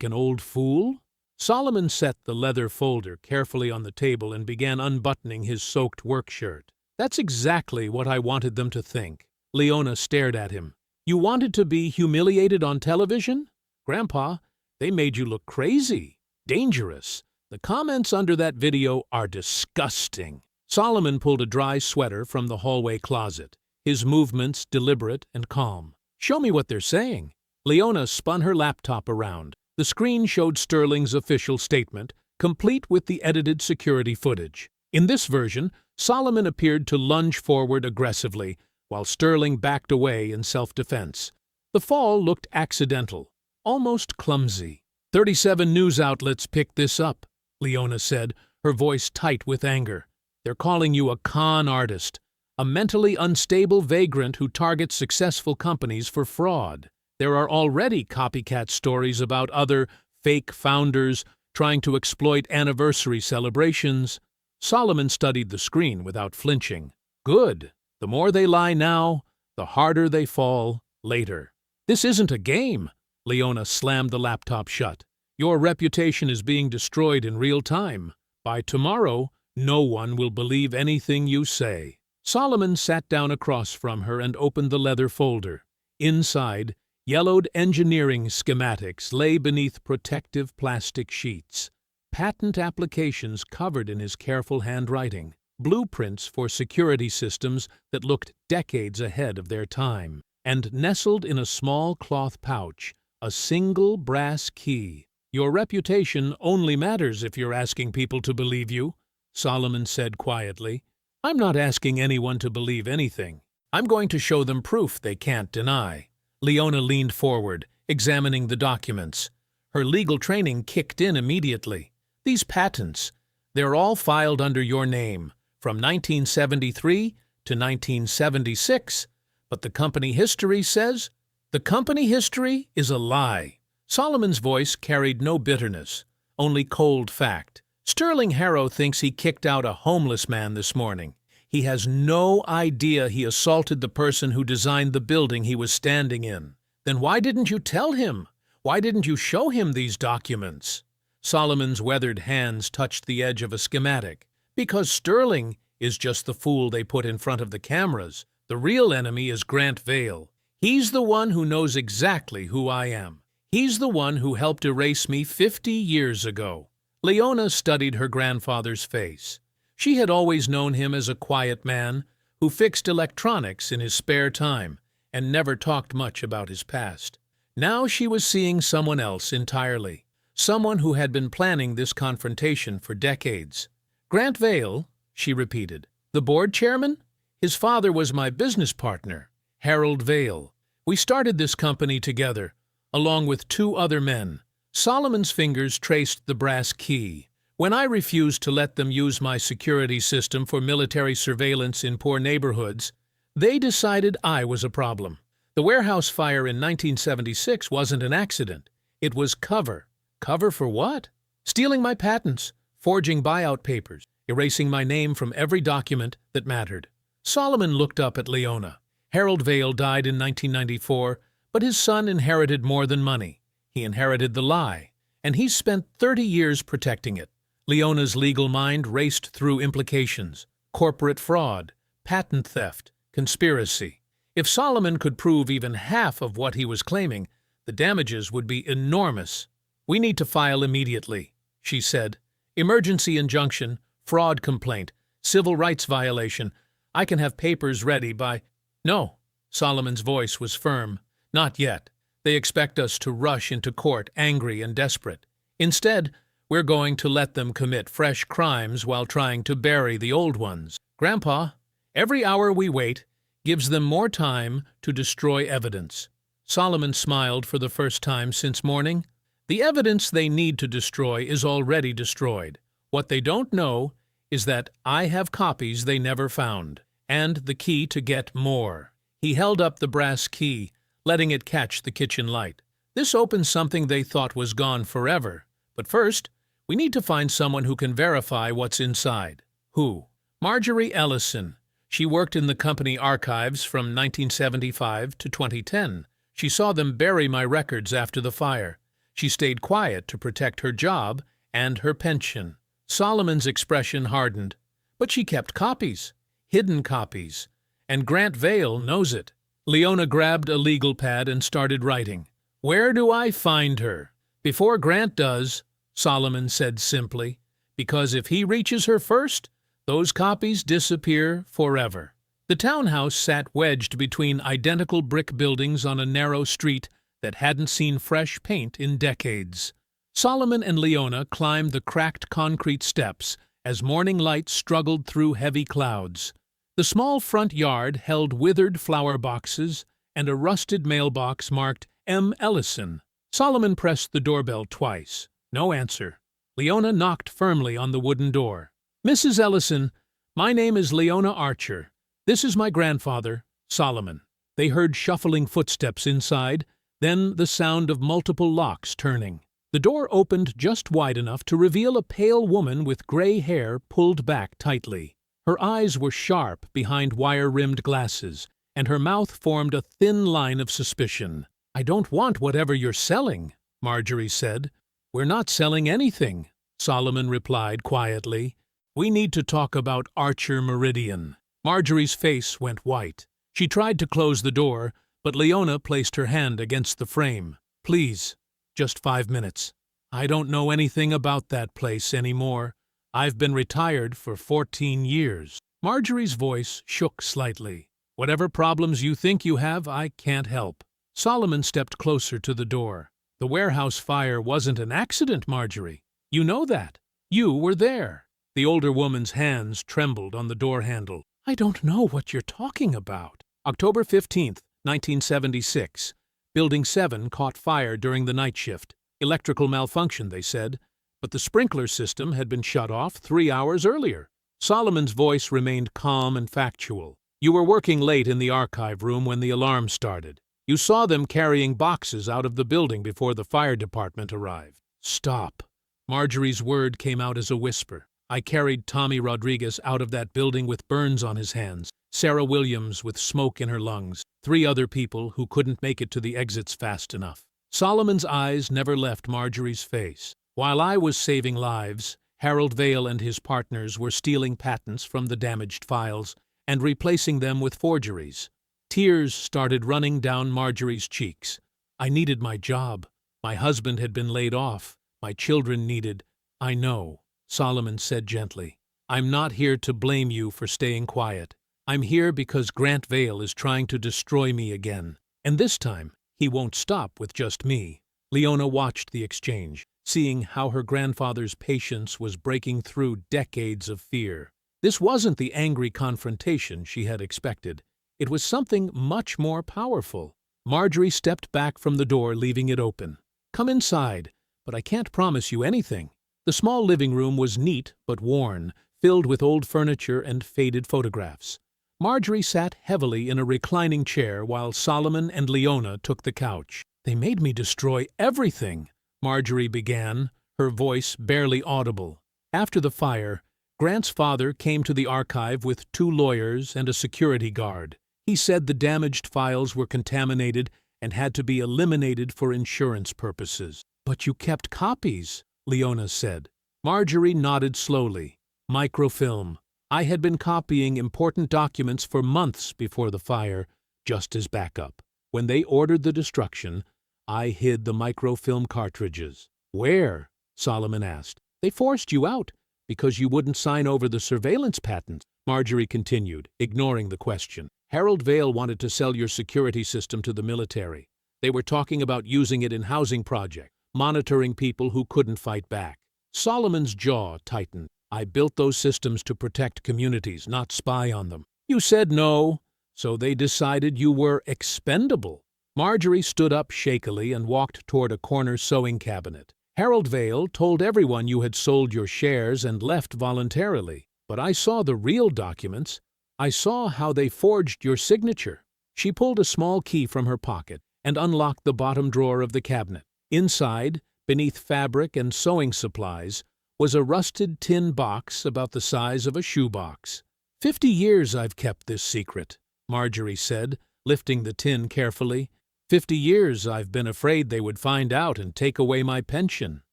[SPEAKER 4] an old fool?" Solomon set the leather folder carefully on the table and began unbuttoning his soaked work shirt. "That's exactly what I wanted them to think." Leona stared at him. "You wanted to be humiliated on television? Grandpa, they made you look crazy, dangerous. The comments under that video are disgusting." Solomon pulled a dry sweater from the hallway closet, his movements deliberate and calm. "Show me what they're saying." Leona spun her laptop around. The screen showed Sterling's official statement, complete with the edited security footage. In this version, Solomon appeared to lunge forward aggressively, while Sterling backed away in self-defense. The fall looked accidental, almost clumsy. 37 news outlets picked this up," Leona said, her voice tight with anger. "They're calling you a con artist, a mentally unstable vagrant who targets successful companies for fraud. There are already copycat stories about other fake founders trying to exploit anniversary celebrations." Solomon studied the screen without flinching. "Good. The more they lie now, the harder they fall later." "This isn't a game." Leona slammed the laptop shut. "Your reputation is being destroyed in real time. By tomorrow, no one will believe anything you say." Solomon sat down across from her and opened the leather folder. Inside, yellowed engineering schematics lay beneath protective plastic sheets. Patent applications covered in his careful handwriting. Blueprints for security systems that looked decades ahead of their time. And nestled in a small cloth pouch, a single brass key. "Your reputation only matters if you're asking people to believe you," Solomon said quietly. "I'm not asking anyone to believe anything. I'm going to show them proof they can't deny." Leona leaned forward, examining the documents. Her legal training kicked in immediately. "These patents, they're all filed under your name, from 1973 to 1976, but the company history says—" "The company history is a lie." Solomon's voice carried no bitterness, only cold fact. "Sterling Harrow thinks he kicked out a homeless man this morning. He has no idea he assaulted the person who designed the building he was standing in. Then why didn't you tell him? Why didn't you show him these documents?" Solomon's weathered hands touched the edge of a schematic. "Because Sterling is just the fool they put in front of the cameras. The real enemy is Grant Vale. He's the one who knows exactly who I am. He's the one who helped erase me 50 years ago." Leona studied her grandfather's face. She had always known him as a quiet man who fixed electronics in his spare time and never talked much about his past. Now she was seeing someone else entirely, someone who had been planning this confrontation for decades. "Grant Vale," she repeated. "The board chairman? His father was my business partner. Harold Vale. We started this company together, along with 2 other men. Solomon's fingers traced the brass key. When I refused to let them use my security system for military surveillance in poor neighborhoods, they decided I was a problem. The warehouse fire in 1976 wasn't an accident. It was cover. Cover for what? Stealing my patents, forging buyout papers, erasing my name from every document that mattered. Solomon looked up at Leona. Harold Vale died in 1994, but his son inherited more than money. He inherited the lie, and he's spent 30 years protecting it. Leona's legal mind raced through implications: corporate fraud, patent theft, conspiracy. If Solomon could prove even half of what he was claiming, the damages would be enormous. "We need to file immediately," she said. "Emergency injunction, fraud complaint, civil rights violation. I can have papers ready by—" "No," Solomon's voice was firm. "Not yet. They expect us to rush into court angry and desperate. Instead, we're going to let them commit fresh crimes while trying to bury the old ones. Grandpa, every hour we wait gives them more time to destroy evidence." Solomon smiled for the first time since morning. "The evidence they need to destroy is already destroyed. What they don't know is that I have copies they never found, and the key to get more." He held up the brass key, letting it catch the kitchen light. "This opens something they thought was gone forever. But first, we need to find someone who can verify what's inside." "Who?" "Marjorie Ellison. She worked in the company archives from 1975 to 2010. She saw them bury my records after the fire. She stayed quiet to protect her job and her pension." Solomon's expression hardened. "But she kept copies, hidden copies, and Grant Vale knows it." Leona grabbed a legal pad and started writing. "Where do I find her?" "Before Grant does," Solomon said simply, "because if he reaches her first, those copies disappear forever." The townhouse sat wedged between identical brick buildings on a narrow street that hadn't seen fresh paint in decades. Solomon and Leona climbed the cracked concrete steps as morning light struggled through heavy clouds. The small front yard held withered flower boxes and a rusted mailbox marked M. Ellison. Solomon pressed the doorbell twice. No answer. Leona knocked firmly on the wooden door. "Mrs. Ellison, my name is Leona Archer. This is my grandfather, Solomon." They heard shuffling footsteps inside, then the sound of multiple locks turning. The door opened just wide enough to reveal a pale woman with gray hair pulled back tightly. Her eyes were sharp behind wire-rimmed glasses, and her mouth formed a thin line of suspicion. "I don't want whatever you're selling," Marjorie said. "We're not selling anything," Solomon replied quietly. "We need to talk about Archer Meridian." Marjorie's face went white. She tried to close the door, but Leona placed her hand against the frame. "Please, just 5 minutes. I don't know anything about that place anymore. I've been retired for 14 years. Marjorie's voice shook slightly. "Whatever problems you think you have, I can't help." Solomon stepped closer to the door. "The warehouse fire wasn't an accident, Marjorie. You know that. You were there." The older woman's hands trembled on the door handle. "I don't know what you're talking about." October 15th, 1976. Building 7 caught fire during the night shift. Electrical malfunction, they said, but the sprinkler system had been shut off 3 hours earlier. Solomon's voice remained calm and factual. "You were working late in the archive room when the alarm started. You saw them carrying boxes out of the building before the fire department arrived." "Stop." Marjorie's word came out as a whisper. "I carried Tommy Rodriguez out of that building with burns on his hands, Sarah Williams with smoke in her lungs, 3 other people who couldn't make it to the exits fast enough." Solomon's eyes never left Marjorie's face. "While I was saving lives, Harold Vale and his partners were stealing patents from the damaged files and replacing them with forgeries." Tears started running down Marjorie's cheeks. "I needed my job. My husband had been laid off. My children needed—" "I know," Solomon said gently. "I'm not here to blame you for staying quiet. I'm here because Grant Vale is trying to destroy me again. And this time, he won't stop with just me." Leona watched the exchange, seeing how her grandfather's patience was breaking through decades of fear. This wasn't the angry confrontation she had expected. It was something much more powerful. Marjorie stepped back from the door, leaving it open. "Come inside, but I can't promise you anything." The small living room was neat but worn, filled with old furniture and faded photographs. Marjorie sat heavily in a reclining chair while Solomon and Leona took the couch. "They made me destroy everything," Marjorie began, her voice barely audible. After the fire, Grant's father came to the archive with 2 lawyers and a security guard. He said the damaged files were contaminated and had to be eliminated for insurance purposes. "But you kept copies," Leona said. Marjorie nodded slowly. "Microfilm. I had been copying important documents for months before the fire, just as backup. When they ordered the destruction, I hid the microfilm cartridges." "Where?" Solomon asked. "They forced you out because you wouldn't sign over the surveillance patent," Marjorie continued, ignoring the question. "Harold Vale wanted to sell your security system to the military. They were talking about using it in housing projects, monitoring people who couldn't fight back." Solomon's jaw tightened. "I built those systems to protect communities, not spy on them." "You said no, so they decided you were expendable." Marjorie stood up shakily and walked toward a corner sewing cabinet. "Harold Vale told everyone you had sold your shares and left voluntarily, but I saw the real documents. I saw how they forged your signature." She pulled a small key from her pocket and unlocked the bottom drawer of the cabinet. Inside, beneath fabric and sewing supplies, was a rusted tin box about the size of a shoebox. 50 years I've kept this secret," Marjorie said, lifting the tin carefully. 50 years I've been afraid they would find out and take away my pension."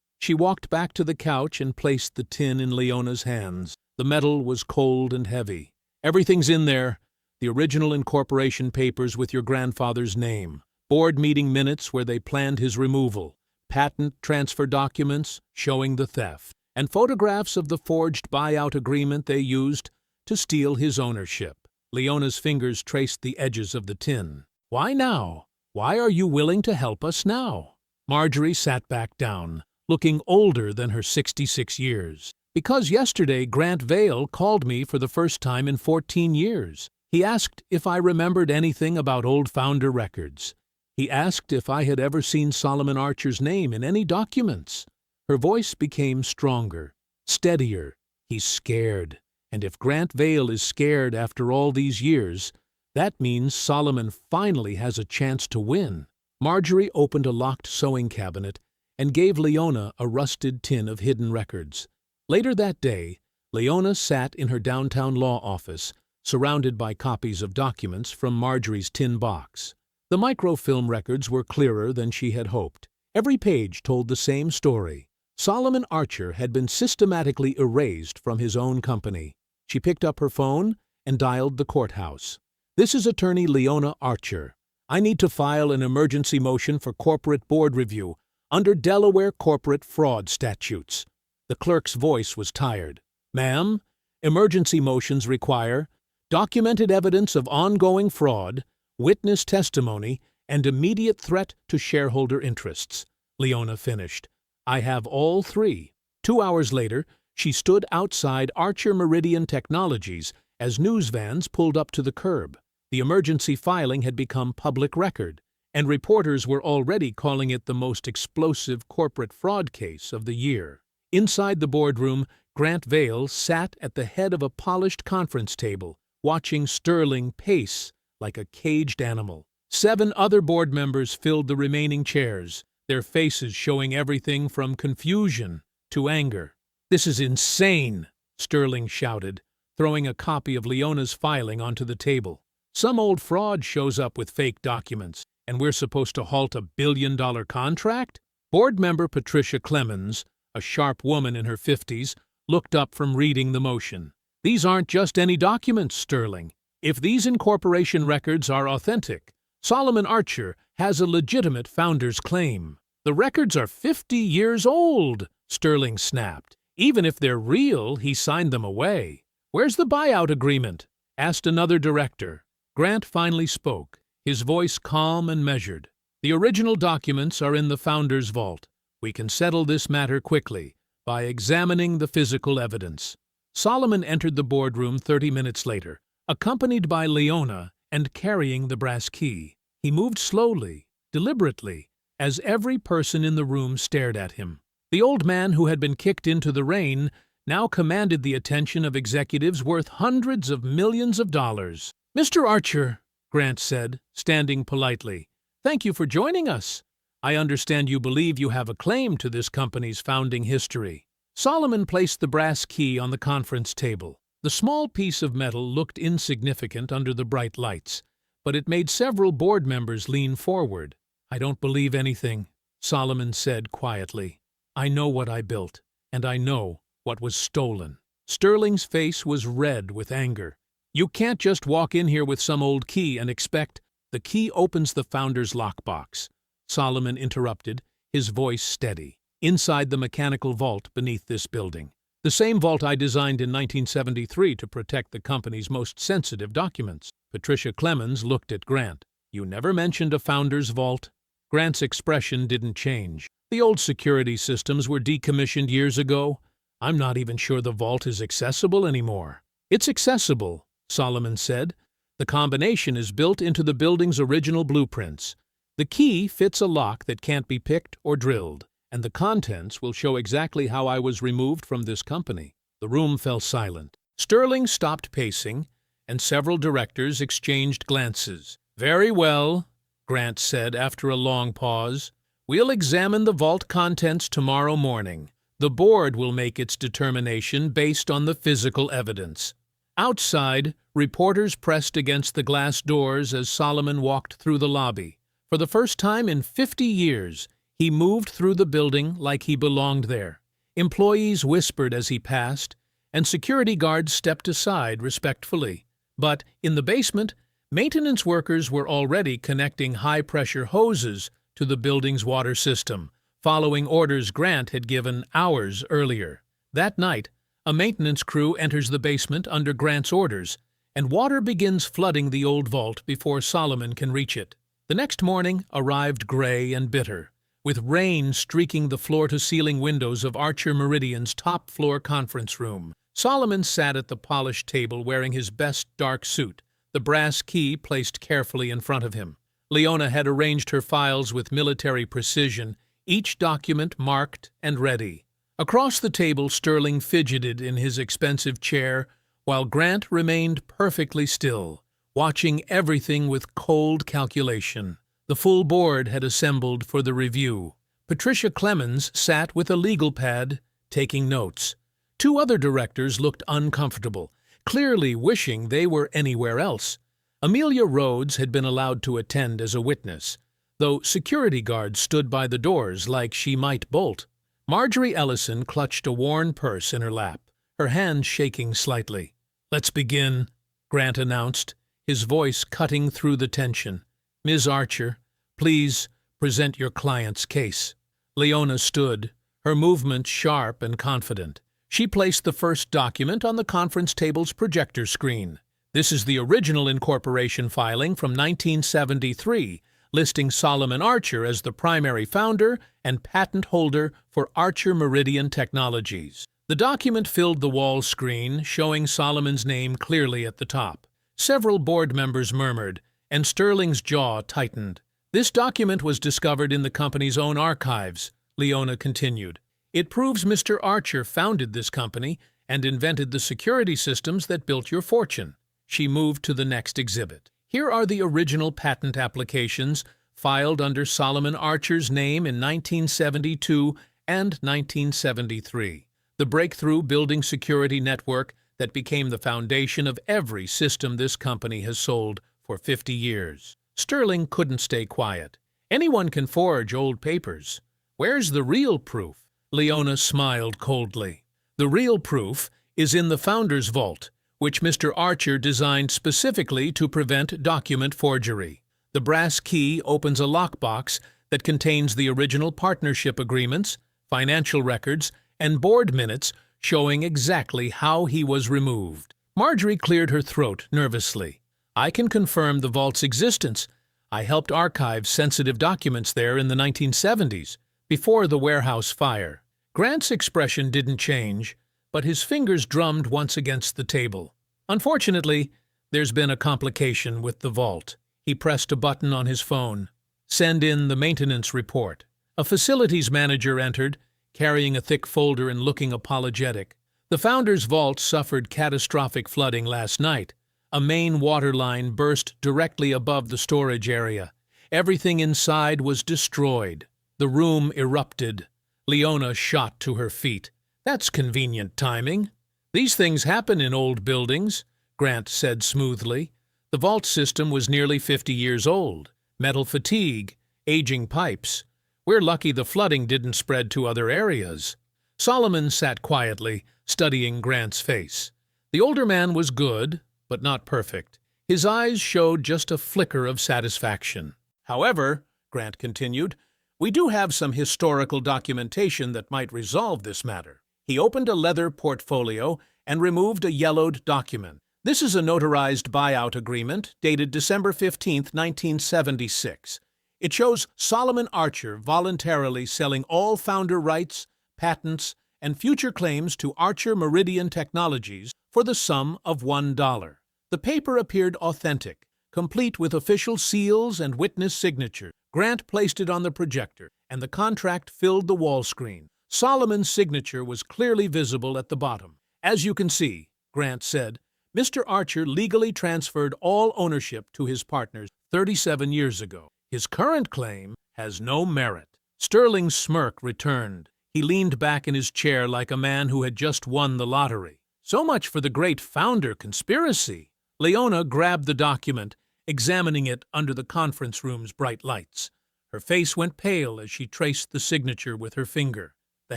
[SPEAKER 4] She walked back to the couch and placed the tin in Leona's hands. The metal was cold and heavy. "Everything's in there. The original incorporation papers with your grandfather's name, board meeting minutes where they planned his removal, patent transfer documents showing the theft, and photographs of the forged buyout agreement they used to steal his ownership." Leona's fingers traced the edges of the tin. "Why now? Why are you willing to help us now?" Marjorie sat back down, looking older than her 66 years. "Because yesterday Grant Vale called me for the first time in 14 years. He asked if I remembered anything about old founder records. He asked if I had ever seen Solomon Archer's name in any documents." Her voice became stronger, steadier. "He's scared. And if Grant Vale is scared after all these years, that means Solomon finally has a chance to win." Marjorie opened a locked sewing cabinet and gave Leona a rusted tin of hidden records. Later that day, Leona sat in her downtown law office, surrounded by copies of documents from Marjorie's tin box. The microfilm records were clearer than she had hoped. Every page told the same story. Solomon Archer had been systematically erased from his own company. She picked up her phone and dialed the courthouse. "This is Attorney Leona Archer. I need to file an emergency motion for corporate board review under Delaware corporate fraud statutes." The clerk's voice was tired. "Ma'am, emergency motions require documented evidence of ongoing fraud, witness testimony, and immediate threat to shareholder interests," Leona finished. "I have all 3. 2 hours later, she stood outside Archer Meridian Technologies as news vans pulled up to the curb. The emergency filing had become public record, and reporters were already calling it the most explosive corporate fraud case of the year. Inside the boardroom, Grant Vale sat at the head of a polished conference table, watching Sterling pace like a caged animal. 7 other board members filled the remaining chairs, their faces showing everything from confusion to anger. "This is insane," Sterling shouted, throwing a copy of Leona's filing onto the table. "Some old fraud shows up with fake documents, and we're supposed to halt a billion-dollar contract?" Board member Patricia Clemens, a sharp woman in her 50s, looked up from reading the motion. "These aren't just any documents, Sterling. If these incorporation records are authentic, Solomon Archer has a legitimate founder's claim." "The records are 50 years old," Sterling snapped. "Even if they're real, he signed them away." "Where's the buyout agreement?" asked another director. Grant finally spoke, his voice calm and measured. "The original documents are in the founder's vault. We can settle this matter quickly by examining the physical evidence." Solomon entered the boardroom 30 minutes later, accompanied by Leona and carrying the brass key. He moved slowly, deliberately, as every person in the room stared at him. The old man who had been kicked into the rain now commanded the attention of executives worth hundreds of millions of dollars. "Mr. Archer," Grant said, standing politely, "thank you for joining us. I understand you believe you have a claim to this company's founding history." Solomon placed the brass key on the conference table. The small piece of metal looked insignificant under the bright lights, but it made several board members lean forward. "I don't believe anything," Solomon said quietly. "I know what I built, and I know what was stolen." Sterling's face was red with anger. "You can't just walk in here with some old key and expect—" "The key opens the founder's lockbox," Solomon interrupted, his voice steady. "Inside the mechanical vault beneath this building. The same vault I designed in 1973 to protect the company's most sensitive documents." Patricia Clemens looked at Grant. "You never mentioned a founder's vault." Grant's expression didn't change. "The old security systems were decommissioned years ago. I'm not even sure the vault is accessible anymore." "It's accessible," Solomon said. "The combination is built into the building's original blueprints. The key fits a lock that can't be picked or drilled, and the contents will show exactly how I was removed from this company." The room fell silent. Sterling stopped pacing, and several directors exchanged glances. "Very well," Grant said after a long pause. "We'll examine the vault contents tomorrow morning. The board will make its determination based on the physical evidence." Outside, reporters pressed against the glass doors as Solomon walked through the lobby. For the first time in 50 years, he moved through the building like he belonged there. Employees whispered as he passed, and security guards stepped aside respectfully. But in the basement, maintenance workers were already connecting high-pressure hoses to the building's water system, following orders Grant had given hours earlier. That night, a maintenance crew enters the basement under Grant's orders, and water begins flooding the old vault before Solomon can reach it. The next morning arrived gray and bitter, with rain streaking the floor-to-ceiling windows of Archer Meridian's top-floor conference room. Solomon sat at the polished table wearing his best dark suit, the brass key placed carefully in front of him. Leona had arranged her files with military precision, each document marked and ready. Across the table, Sterling fidgeted in his expensive chair, while Grant remained perfectly still, watching everything with cold calculation. The full board had assembled for the review. Patricia Clemens sat with a legal pad, taking notes. Two other directors looked uncomfortable, clearly wishing they were anywhere else. Amelia Rhodes had been allowed to attend as a witness, though security guards stood by the doors like she might bolt. Marjorie Ellison clutched a worn purse in her lap, her hand shaking slightly. "Let's begin," Grant announced, his voice cutting through the tension. "Ms. Archer, please present your client's case." Leona stood, her movements sharp and confident. She placed the first document on the conference table's projector screen. "This is the original incorporation filing from 1973, listing Solomon Archer as the primary founder and patent holder for Archer Meridian Technologies." The document filled the wall screen, showing Solomon's name clearly at the top. Several board members murmured, and Sterling's jaw tightened. "This document was discovered in the company's own archives," Leona continued. "It proves Mr. Archer founded this company and invented the security systems that built your fortune." She moved to the next exhibit. "Here are the original patent applications filed under Solomon Archer's name in 1972 and 1973. The breakthrough building security network that became the foundation of every system this company has sold for 50 years. Sterling couldn't stay quiet. "Anyone can forge old papers. Where's the real proof?" Leona smiled coldly. "The real proof is in the founder's vault, which Mr. Archer designed specifically to prevent document forgery. The brass key opens a lockbox that contains the original partnership agreements, financial records, and board minutes showing exactly how he was removed." Marjorie cleared her throat nervously. "I can confirm the vault's existence. I helped archive sensitive documents there in the 1970s, before the warehouse fire." Grant's expression didn't change, but his fingers drummed once against the table. "Unfortunately, There's been a complication with the vault. He pressed a button on his phone. Send in the maintenance report. A facilities manager entered, carrying a thick folder and looking apologetic. The founder's vault suffered catastrophic flooding last night. A main water line burst directly above the storage area. Everything inside was destroyed. The room erupted. Leona shot to her feet. That's convenient timing. These things happen in old buildings, Grant said smoothly. The vault system was nearly 50 years old. Metal fatigue, aging pipes. We're lucky the flooding didn't spread to other areas. Solomon sat quietly, studying Grant's face. The older man was good, but not perfect. His eyes showed just a flicker of satisfaction. However, Grant continued, we do have some historical documentation that might resolve this matter. He opened a leather portfolio and removed a yellowed document. This is a notarized buyout agreement dated December 15, 1976. It shows Solomon Archer voluntarily selling all founder rights, patents, and future claims to Archer Meridian Technologies for the sum of $1. The paper appeared authentic, complete with official seals and witness signature. Grant placed it on the projector, and the contract filled the wall screen. Solomon's signature was clearly visible at the bottom. As you can see, Grant said, Mr. Archer legally transferred all ownership to his partners 37 years ago. His current claim has no merit. Sterling's smirk returned. He leaned back in his chair like a man who had just won the lottery. So much for the great founder conspiracy. Leona grabbed the document, examining it under the conference room's bright lights. Her face went pale as she traced the signature with her finger. The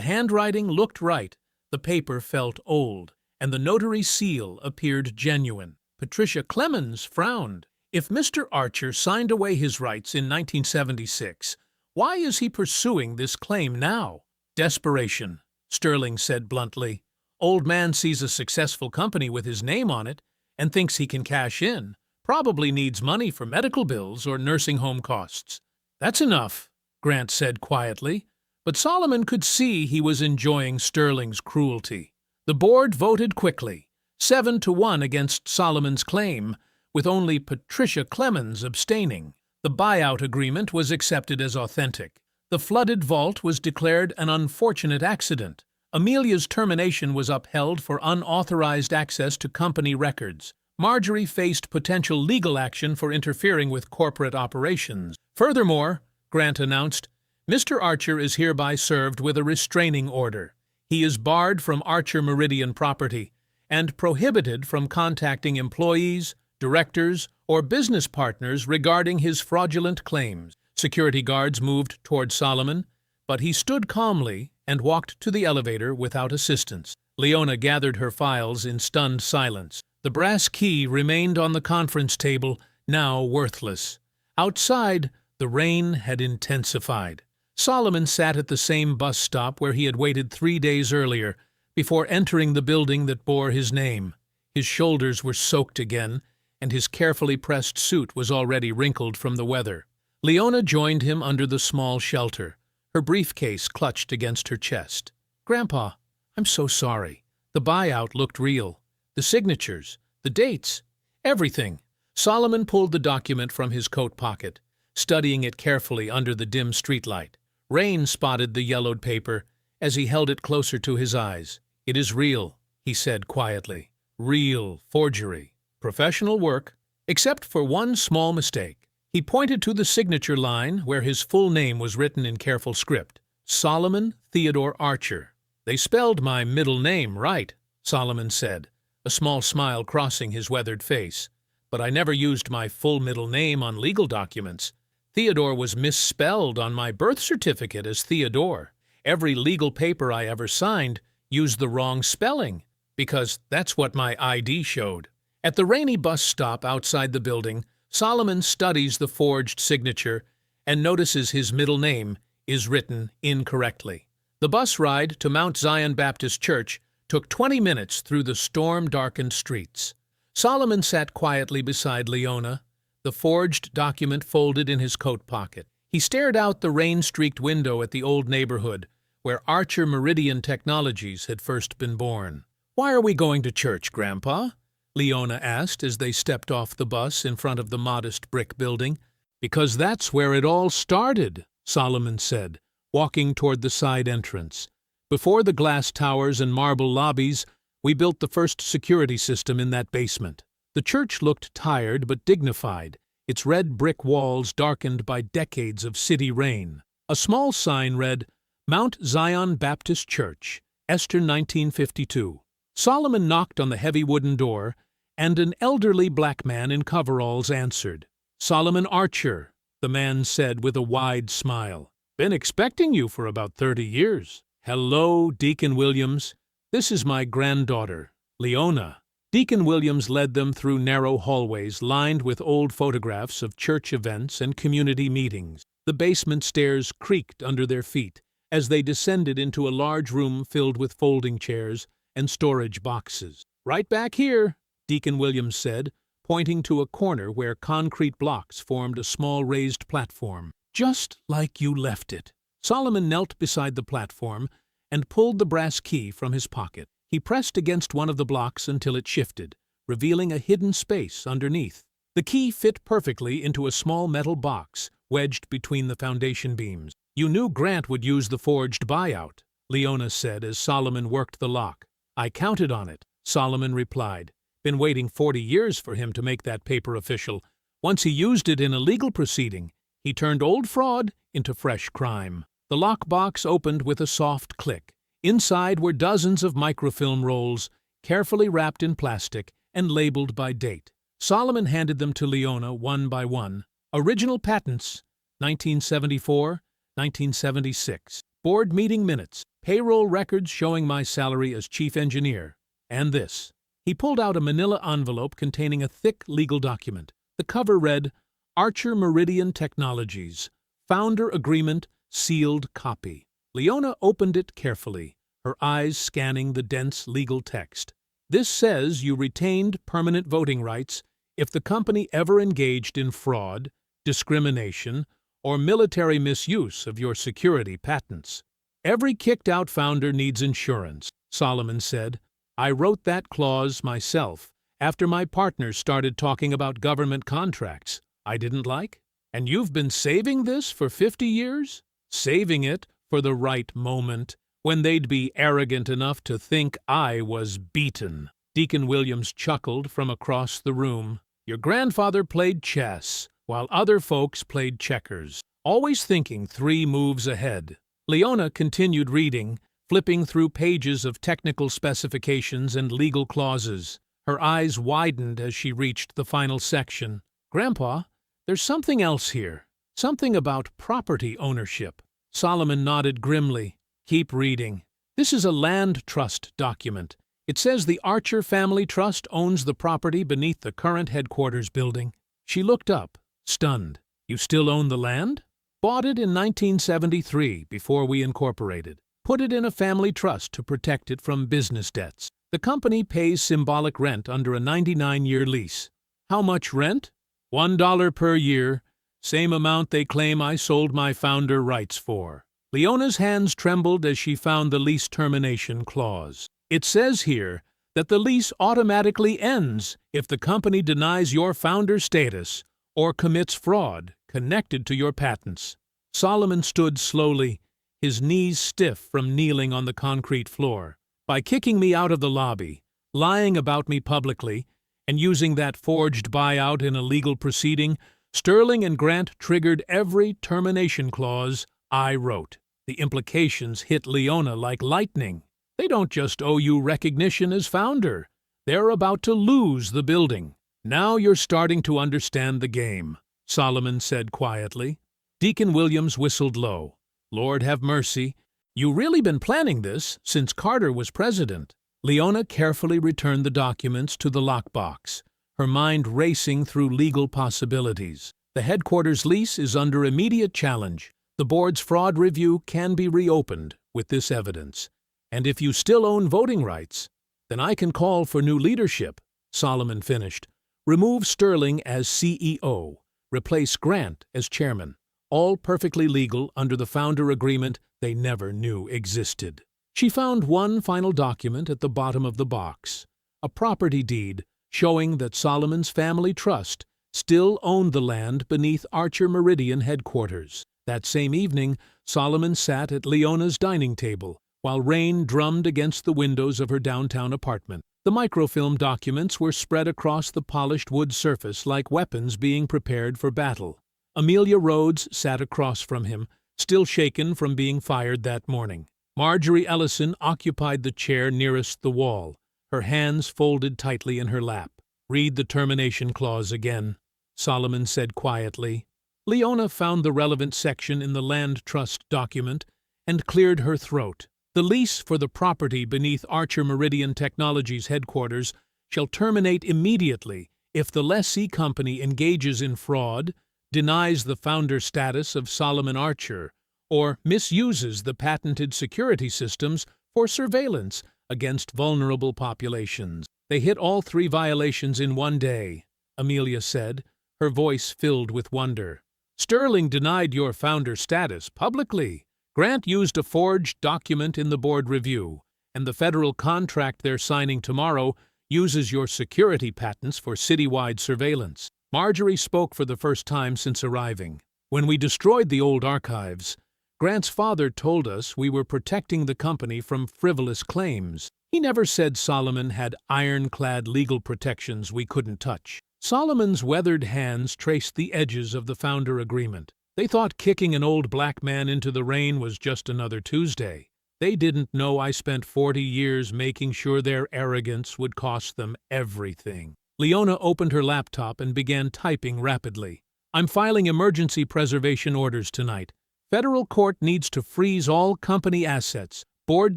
[SPEAKER 4] handwriting looked right, the paper felt old, and the notary seal appeared genuine. Patricia Clemens frowned. If Mr. Archer signed away his rights in 1976, why is he pursuing this claim now? Desperation, Sterling said bluntly. Old man sees a successful company with his name on it and thinks he can cash in. Probably needs money for medical bills or nursing home costs. That's enough, Grant said quietly, but Solomon could see he was enjoying Sterling's cruelty. The board voted quickly, 7-1 against Solomon's claim, with only Patricia Clemens abstaining. The buyout agreement was accepted as authentic. The flooded vault was declared an unfortunate accident. Amelia's termination was upheld for unauthorized access to company records. Marjorie faced potential legal action for interfering with corporate operations. Furthermore, Grant announced, Mr. Archer is hereby served with a restraining order. He is barred from Archer Meridian property and prohibited from contacting employees, directors, or business partners regarding his fraudulent claims. Security guards moved toward Solomon, but he stood calmly and walked to the elevator without assistance. Leona gathered her files in stunned silence. The brass key remained on the conference table, now worthless. Outside, the rain had intensified. Solomon sat at the same bus stop where he had waited 3 days earlier, before entering the building that bore his name. His shoulders were soaked again, and his carefully pressed suit was already wrinkled from the weather. Leona joined him under the small shelter, her briefcase clutched against her chest. Grandpa, I'm so sorry. The buyout looked real. The signatures, the dates, everything. Solomon pulled the document from his coat pocket, studying it carefully under the dim streetlight. Rain spotted the yellowed paper as he held it closer to his eyes. It is real, he said quietly. Real forgery. Professional work, except for one small mistake. He pointed to the signature line where his full name was written in careful script. Solomon Theodore Archer. They spelled my middle name right, Solomon said, a small smile crossing his weathered face. But I never used my full middle name on legal documents. Theodore was misspelled on my birth certificate as Theodore. Every legal paper I ever signed used the wrong spelling, because that's what my ID showed. At the rainy bus stop outside the building, Solomon studies the forged signature and notices his middle name is written incorrectly. The bus ride to Mount Zion Baptist Church took 20 minutes through the storm-darkened streets. Solomon sat quietly beside Leona, the forged document folded in his coat pocket. He stared out the rain-streaked window at the old neighborhood where Archer Meridian Technologies had first been born. Why are we going to church, Grandpa? Leona asked as they stepped off the bus in front of the modest brick building. Because that's where it all started, Solomon said, walking toward the side entrance. Before the glass towers and marble lobbies, we built the first security system in that basement. The church looked tired but dignified, its red brick walls darkened by decades of city rain. A small sign read, Mount Zion Baptist Church, Eastern 1952. Solomon knocked on the heavy wooden door, and an elderly black man in coveralls answered. Solomon Archer, the man said with a wide smile. Been expecting you for about 30 years. Hello, Deacon Williams. This is my granddaughter, Leona. Deacon Williams led them through narrow hallways lined with old photographs of church events and community meetings. The basement stairs creaked under their feet as they descended into a large room filled with folding chairs and storage boxes. Right back here, Deacon Williams said, pointing to a corner where concrete blocks formed a small raised platform. Just like you left it. Solomon knelt beside the platform and pulled the brass key from his pocket. He pressed against one of the blocks until it shifted, revealing a hidden space underneath. The key fit perfectly into a small metal box wedged between the foundation beams. You knew Grant would use the forged buyout, Leona said as Solomon worked the lock. I counted on it, Solomon replied. Been waiting 40 years for him to make that paper official. Once he used it in a legal proceeding, he turned old fraud into fresh crime. The lockbox opened with a soft click. Inside were dozens of microfilm rolls, carefully wrapped in plastic and labeled by date. Solomon handed them to Leona one by one. Original patents, 1974, 1976. Board meeting minutes, payroll records showing my salary as chief engineer, and this. He pulled out a manila envelope containing a thick legal document. The cover read, Archer Meridian Technologies, Founder Agreement, Sealed Copy. Leona opened it carefully, her eyes scanning the dense legal text. This says you retained permanent voting rights if the company ever engaged in fraud, discrimination, or military misuse of your security patents. Every kicked-out founder needs insurance, Solomon said. I wrote that clause myself after my partners started talking about government contracts I didn't like. And you've been saving this for 50 years? Saving it for the right moment, when they'd be arrogant enough to think I was beaten. Deacon Williams chuckled from across the room. Your grandfather played chess, while other folks played checkers, always thinking 3 moves ahead. Leona continued reading, flipping through pages of technical specifications and legal clauses. Her eyes widened as she reached the final section. Grandpa, there's something else here. Something about property ownership. Solomon nodded grimly. Keep reading. This is a land trust document. It says the Archer Family Trust owns the property beneath the current headquarters building. She looked up, stunned. You still own the land? Bought it in 1973 before we incorporated. Put it in a family trust to protect it from business debts. The company pays symbolic rent under a 99-year lease. How much rent? $1 per year, same amount they claim I sold my founder rights for. Leona's hands trembled as she found the lease termination clause. It says here that the lease automatically ends if the company denies your founder status or commits fraud connected to your patents. Solomon stood slowly, his knees stiff from kneeling on the concrete floor. By kicking me out of the lobby, lying about me publicly, and using that forged buyout in a legal proceeding, Sterling and Grant triggered every termination clause I wrote. The implications hit Leona like lightning. They don't just owe you recognition as founder. They're about to lose the building. Now you're starting to understand the game, Solomon said quietly. Deacon Williams whistled low. Lord have mercy. You really been planning this since Carter was president. Leona carefully returned the documents to the lockbox, her mind racing through legal possibilities. The headquarters lease is under immediate challenge. The board's fraud review can be reopened with this evidence. And if you still own voting rights, then I can call for new leadership, Solomon finished. Remove Sterling as CEO. Replace Grant as chairman. All perfectly legal under the founder agreement they never knew existed. She found one final document at the bottom of the box, a property deed showing that Solomon's family trust still owned the land beneath Archer Meridian headquarters. That same evening, Solomon sat at Leona's dining table, while rain drummed against the windows of her downtown apartment. The microfilm documents were spread across the polished wood surface like weapons being prepared for battle. Amelia Rhodes sat across from him, still shaken from being fired that morning. Marjorie Ellison occupied the chair nearest the wall, her hands folded tightly in her lap. "Read the termination clause again," Solomon said quietly. Leona found the relevant section in the land trust document and cleared her throat. "The lease for the property beneath Archer Meridian Technologies headquarters shall terminate immediately if the lessee company engages in fraud, denies the founder status of Solomon Archer, or misuses the patented security systems for surveillance against vulnerable populations." "They hit all 3 violations in one day," Amelia said, her voice filled with wonder. "Sterling denied your founder status publicly. Grant used a forged document in the board review, and the federal contract they're signing tomorrow uses your security patents for citywide surveillance." Marjorie spoke for the first time since arriving. "When we destroyed the old archives, Grant's father told us we were protecting the company from frivolous claims. He never said Solomon had ironclad legal protections we couldn't touch." Solomon's weathered hands traced the edges of the founder agreement. They thought kicking an old black man into the rain was just another Tuesday. They didn't know I spent 40 years making sure their arrogance would cost them everything. Leona opened her laptop and began typing rapidly. "I'm filing emergency preservation orders tonight. Federal court needs to freeze all company assets, board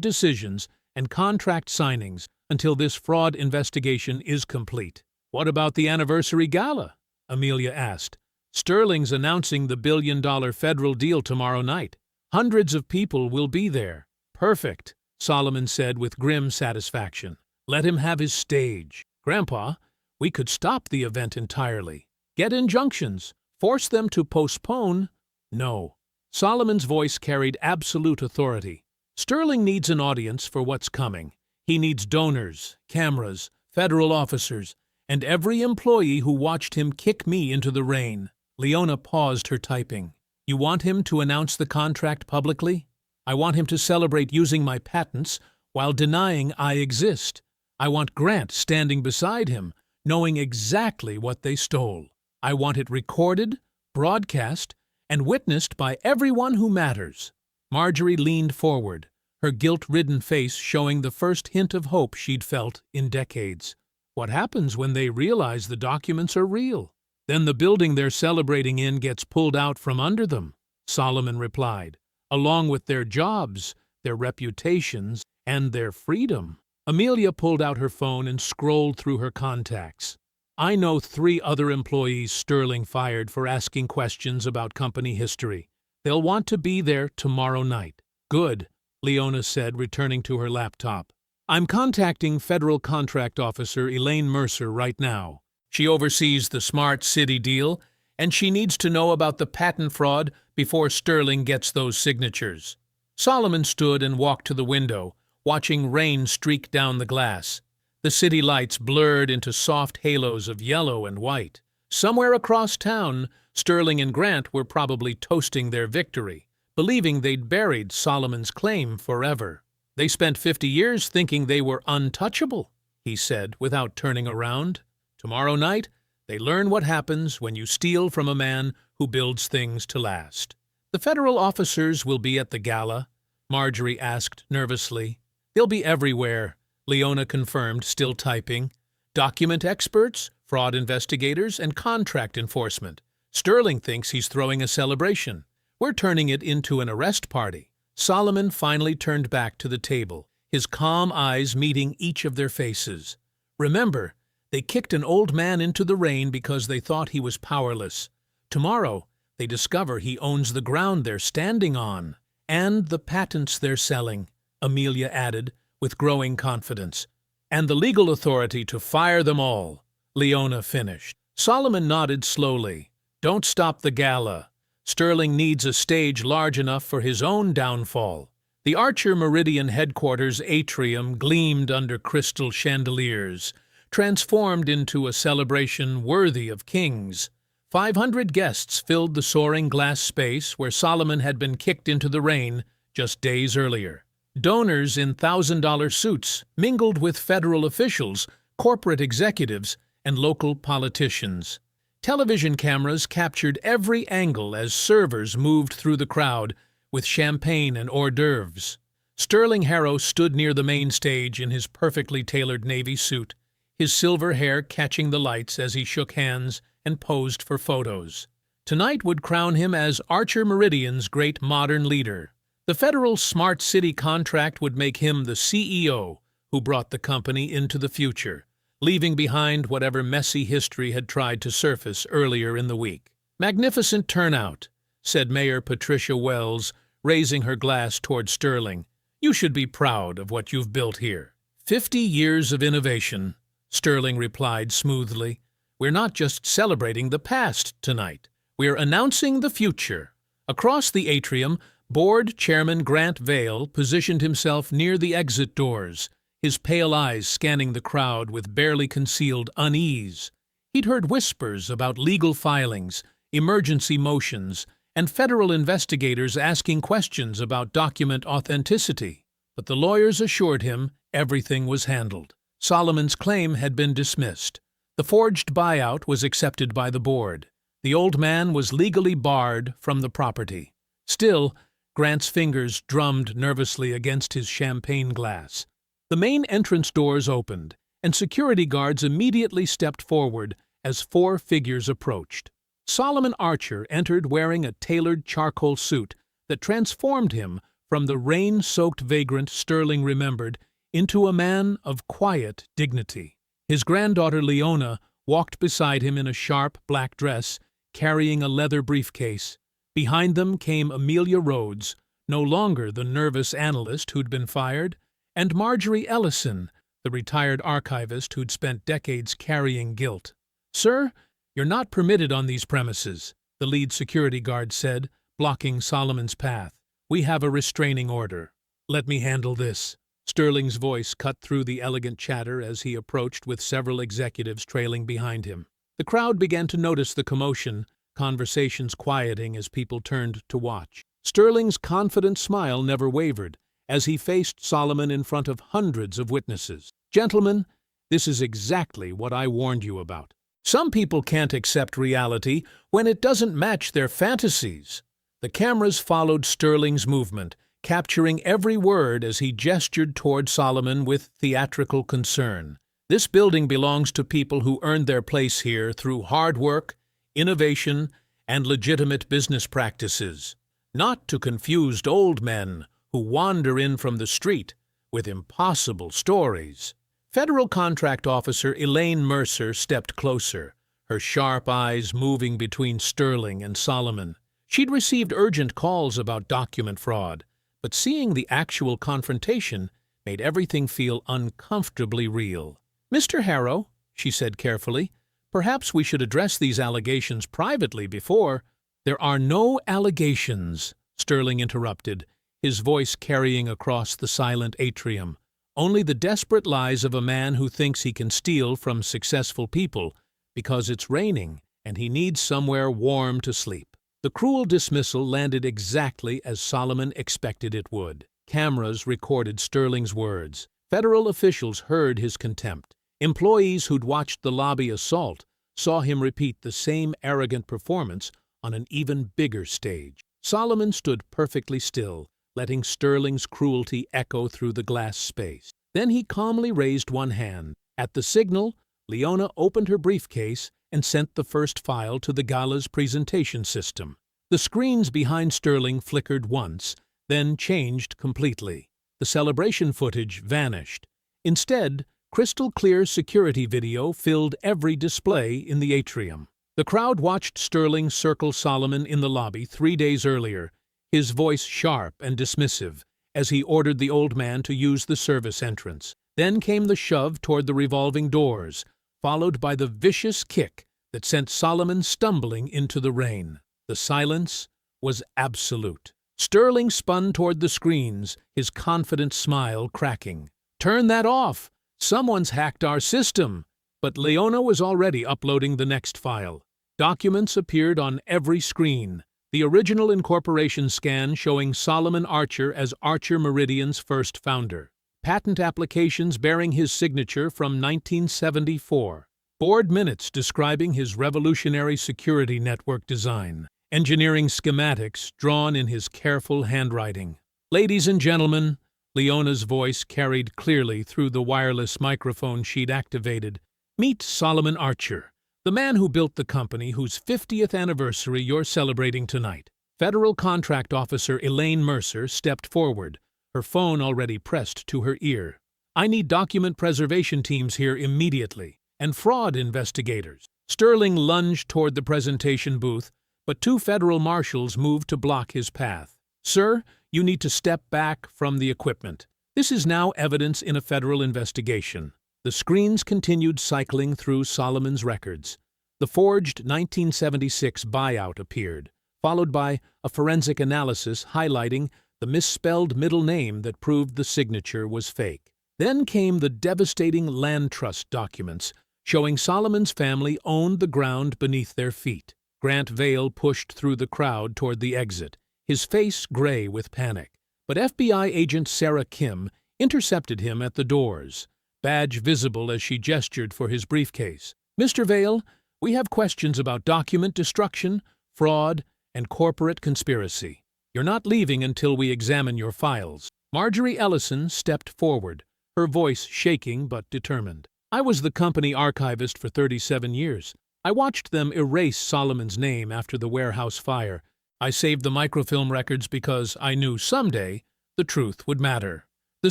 [SPEAKER 4] decisions, and contract signings until this fraud investigation is complete." "What about the anniversary gala?" Amelia asked. "Sterling's announcing the billion-dollar federal deal tomorrow night. Hundreds of people will be there." "Perfect," Solomon said with grim satisfaction. "Let him have his stage. Grandpa, we could stop the event entirely. Get injunctions. Force them to postpone." "No." Solomon's voice carried absolute authority. "Sterling needs an audience for what's coming. He needs donors, cameras, federal officers, and every employee who watched him kick me into the rain." Leona paused her typing. "You want him to announce the contract publicly? I want him to celebrate using my patents while denying I exist. I want Grant standing beside him, knowing exactly what they stole. I want it recorded, broadcast, and witnessed by everyone who matters." Marjorie leaned forward, her guilt-ridden face showing the first hint of hope she'd felt in decades. "What happens when they realize the documents are real?" "Then the building they're celebrating in gets pulled out from under them," Solomon replied, "along with their jobs, their reputations, and their freedom." Amelia pulled out her phone and scrolled through her contacts. "I know 3 other employees Sterling fired for asking questions about company history. They'll want to be there tomorrow night." "Good," Leona said, returning to her laptop. "I'm contacting Federal Contract Officer Elaine Mercer right now. She oversees the Smart City deal, and she needs to know about the patent fraud before Sterling gets those signatures." Solomon stood and walked to the window, watching rain streak down the glass. The city lights blurred into soft halos of yellow and white. Somewhere across town, Sterling and Grant were probably toasting their victory, believing they'd buried Solomon's claim forever. "They spent 50 years thinking they were untouchable," he said without turning around. "Tomorrow night, they learn what happens when you steal from a man who builds things to last." "The federal officers will be at the gala?" Marjorie asked nervously. "They'll be everywhere," Leona confirmed, still typing. "Document experts, fraud investigators, and contract enforcement. Sterling thinks he's throwing a celebration. We're turning it into an arrest party." Solomon finally turned back to the table, his calm eyes meeting each of their faces. "Remember, they kicked an old man into the rain because they thought he was powerless. Tomorrow, they discover he owns the ground they're standing on. And the patents they're selling," Amelia added, with growing confidence. "And the legal authority to fire them all," Leona finished. Solomon nodded slowly. "Don't stop the gala. Sterling needs a stage large enough for his own downfall." The Archer Meridian headquarters atrium gleamed under crystal chandeliers, transformed into a celebration worthy of kings. 500 guests filled the soaring glass space where Solomon had been kicked into the rain just days earlier. Donors in $1,000 suits mingled with federal officials, corporate executives, and local politicians. Television cameras captured every angle as servers moved through the crowd with champagne and hors d'oeuvres. Sterling Harrow stood near the main stage in his perfectly tailored navy suit, his silver hair catching the lights as he shook hands and posed for photos. Tonight would crown him as Archer Meridian's great modern leader. The federal Smart City contract would make him the CEO who brought the company into the future, leaving behind whatever messy history had tried to surface earlier in the week. "Magnificent turnout," said Mayor Patricia Wells, raising her glass toward Sterling. "You should be proud of what you've built here." 50 years of innovation," Sterling replied smoothly. "We're not just celebrating the past tonight. We're announcing the future." Across the atrium, Board Chairman Grant Vail positioned himself near the exit doors, his pale eyes scanning the crowd with barely concealed unease. He'd heard whispers about legal filings, emergency motions, and federal investigators asking questions about document authenticity. But the lawyers assured him everything was handled. Solomon's claim had been dismissed. The forged buyout was accepted by the board. The old man was legally barred from the property. Still, Grant's fingers drummed nervously against his champagne glass. The main entrance doors opened, and security guards immediately stepped forward as 4 figures approached. Solomon Archer entered wearing a tailored charcoal suit that transformed him from the rain-soaked vagrant Sterling remembered into a man of quiet dignity. His granddaughter Leona walked beside him in a sharp black dress, carrying a leather briefcase. Behind them came Amelia Rhodes, no longer the nervous analyst who'd been fired, and Marjorie Ellison, the retired archivist who'd spent decades carrying guilt. "Sir, you're not permitted on these premises," the lead security guard said, blocking Solomon's path. "We have a restraining order." "Let me handle this." Sterling's voice cut through the elegant chatter as he approached with several executives trailing behind him. The crowd began to notice the commotion, conversations quieting as people turned to watch. Sterling's confident smile never wavered as he faced Solomon in front of hundreds of witnesses. "Gentlemen, this is exactly what I warned you about. Some people can't accept reality when it doesn't match their fantasies." The cameras followed Sterling's movement, capturing every word as he gestured toward Solomon with theatrical concern. "This building belongs to people who earned their place here through hard work, innovation, and legitimate business practices, not to confused old men who wander in from the street with impossible stories." Federal Contract Officer Elaine Mercer stepped closer, her sharp eyes moving between Sterling and Solomon. She'd received urgent calls about document fraud, but seeing the actual confrontation made everything feel uncomfortably real. "Mr. Harrow," she said carefully, "perhaps we should address these allegations privately before—" "There are no allegations," Sterling interrupted, his voice carrying across the silent atrium. "Only the desperate lies of a man who thinks he can steal from successful people because it's raining and he needs somewhere warm to sleep." The cruel dismissal landed exactly as Solomon expected it would. Cameras recorded Sterling's words. Federal officials heard his contempt. Employees who'd watched the lobby assault saw him repeat the same arrogant performance on an even bigger stage. Solomon stood perfectly still, letting Sterling's cruelty echo through the glass space. Then he calmly raised one hand. At the signal, Leona opened her briefcase and sent the first file to the gala's presentation system. The screens behind Sterling flickered once, then changed completely. The celebration footage vanished. Instead, crystal-clear security video filled every display in the atrium. The crowd watched Sterling circle Solomon in the lobby 3 days earlier, his voice sharp and dismissive, as he ordered the old man to use the service entrance. Then came the shove toward the revolving doors, followed by the vicious kick that sent Solomon stumbling into the rain. The silence was absolute. Sterling spun toward the screens, his confident smile cracking. "Turn that off! Someone's hacked our system!" But Leona was already uploading the next file. Documents appeared on every screen. The original incorporation scan showing Solomon Archer as Archer Meridian's first founder. Patent applications bearing his signature from 1974. Board minutes describing his revolutionary security network design. Engineering schematics drawn in his careful handwriting. Ladies and gentlemen, Leona's voice carried clearly through the wireless microphone she'd activated. Meet Solomon Archer, the man who built the company whose 50th anniversary you're celebrating tonight. Federal Contract Officer Elaine Mercer stepped forward, her phone already pressed to her ear. I need document preservation teams here immediately, and fraud investigators. Sterling lunged toward the presentation booth, but 2 federal marshals moved to block his path. Sir, you need to step back from the equipment. This is now evidence in a federal investigation. The screens continued cycling through Solomon's records. The forged 1976 buyout appeared, followed by a forensic analysis highlighting the misspelled middle name that proved the signature was fake. Then came the devastating land trust documents, showing Solomon's family owned the ground beneath their feet. Grant Vail pushed through the crowd toward the exit, his face gray with panic. But FBI agent Sarah Kim intercepted him at the doors, badge visible as she gestured for his briefcase. Mr. Vail, we have questions about document destruction, fraud, and corporate conspiracy. You're not leaving until we examine your files. Marjorie Ellison stepped forward, her voice shaking but determined. I was the company archivist for 37 years. I watched them erase Solomon's name after the warehouse fire. I saved the microfilm records because I knew someday the truth would matter. The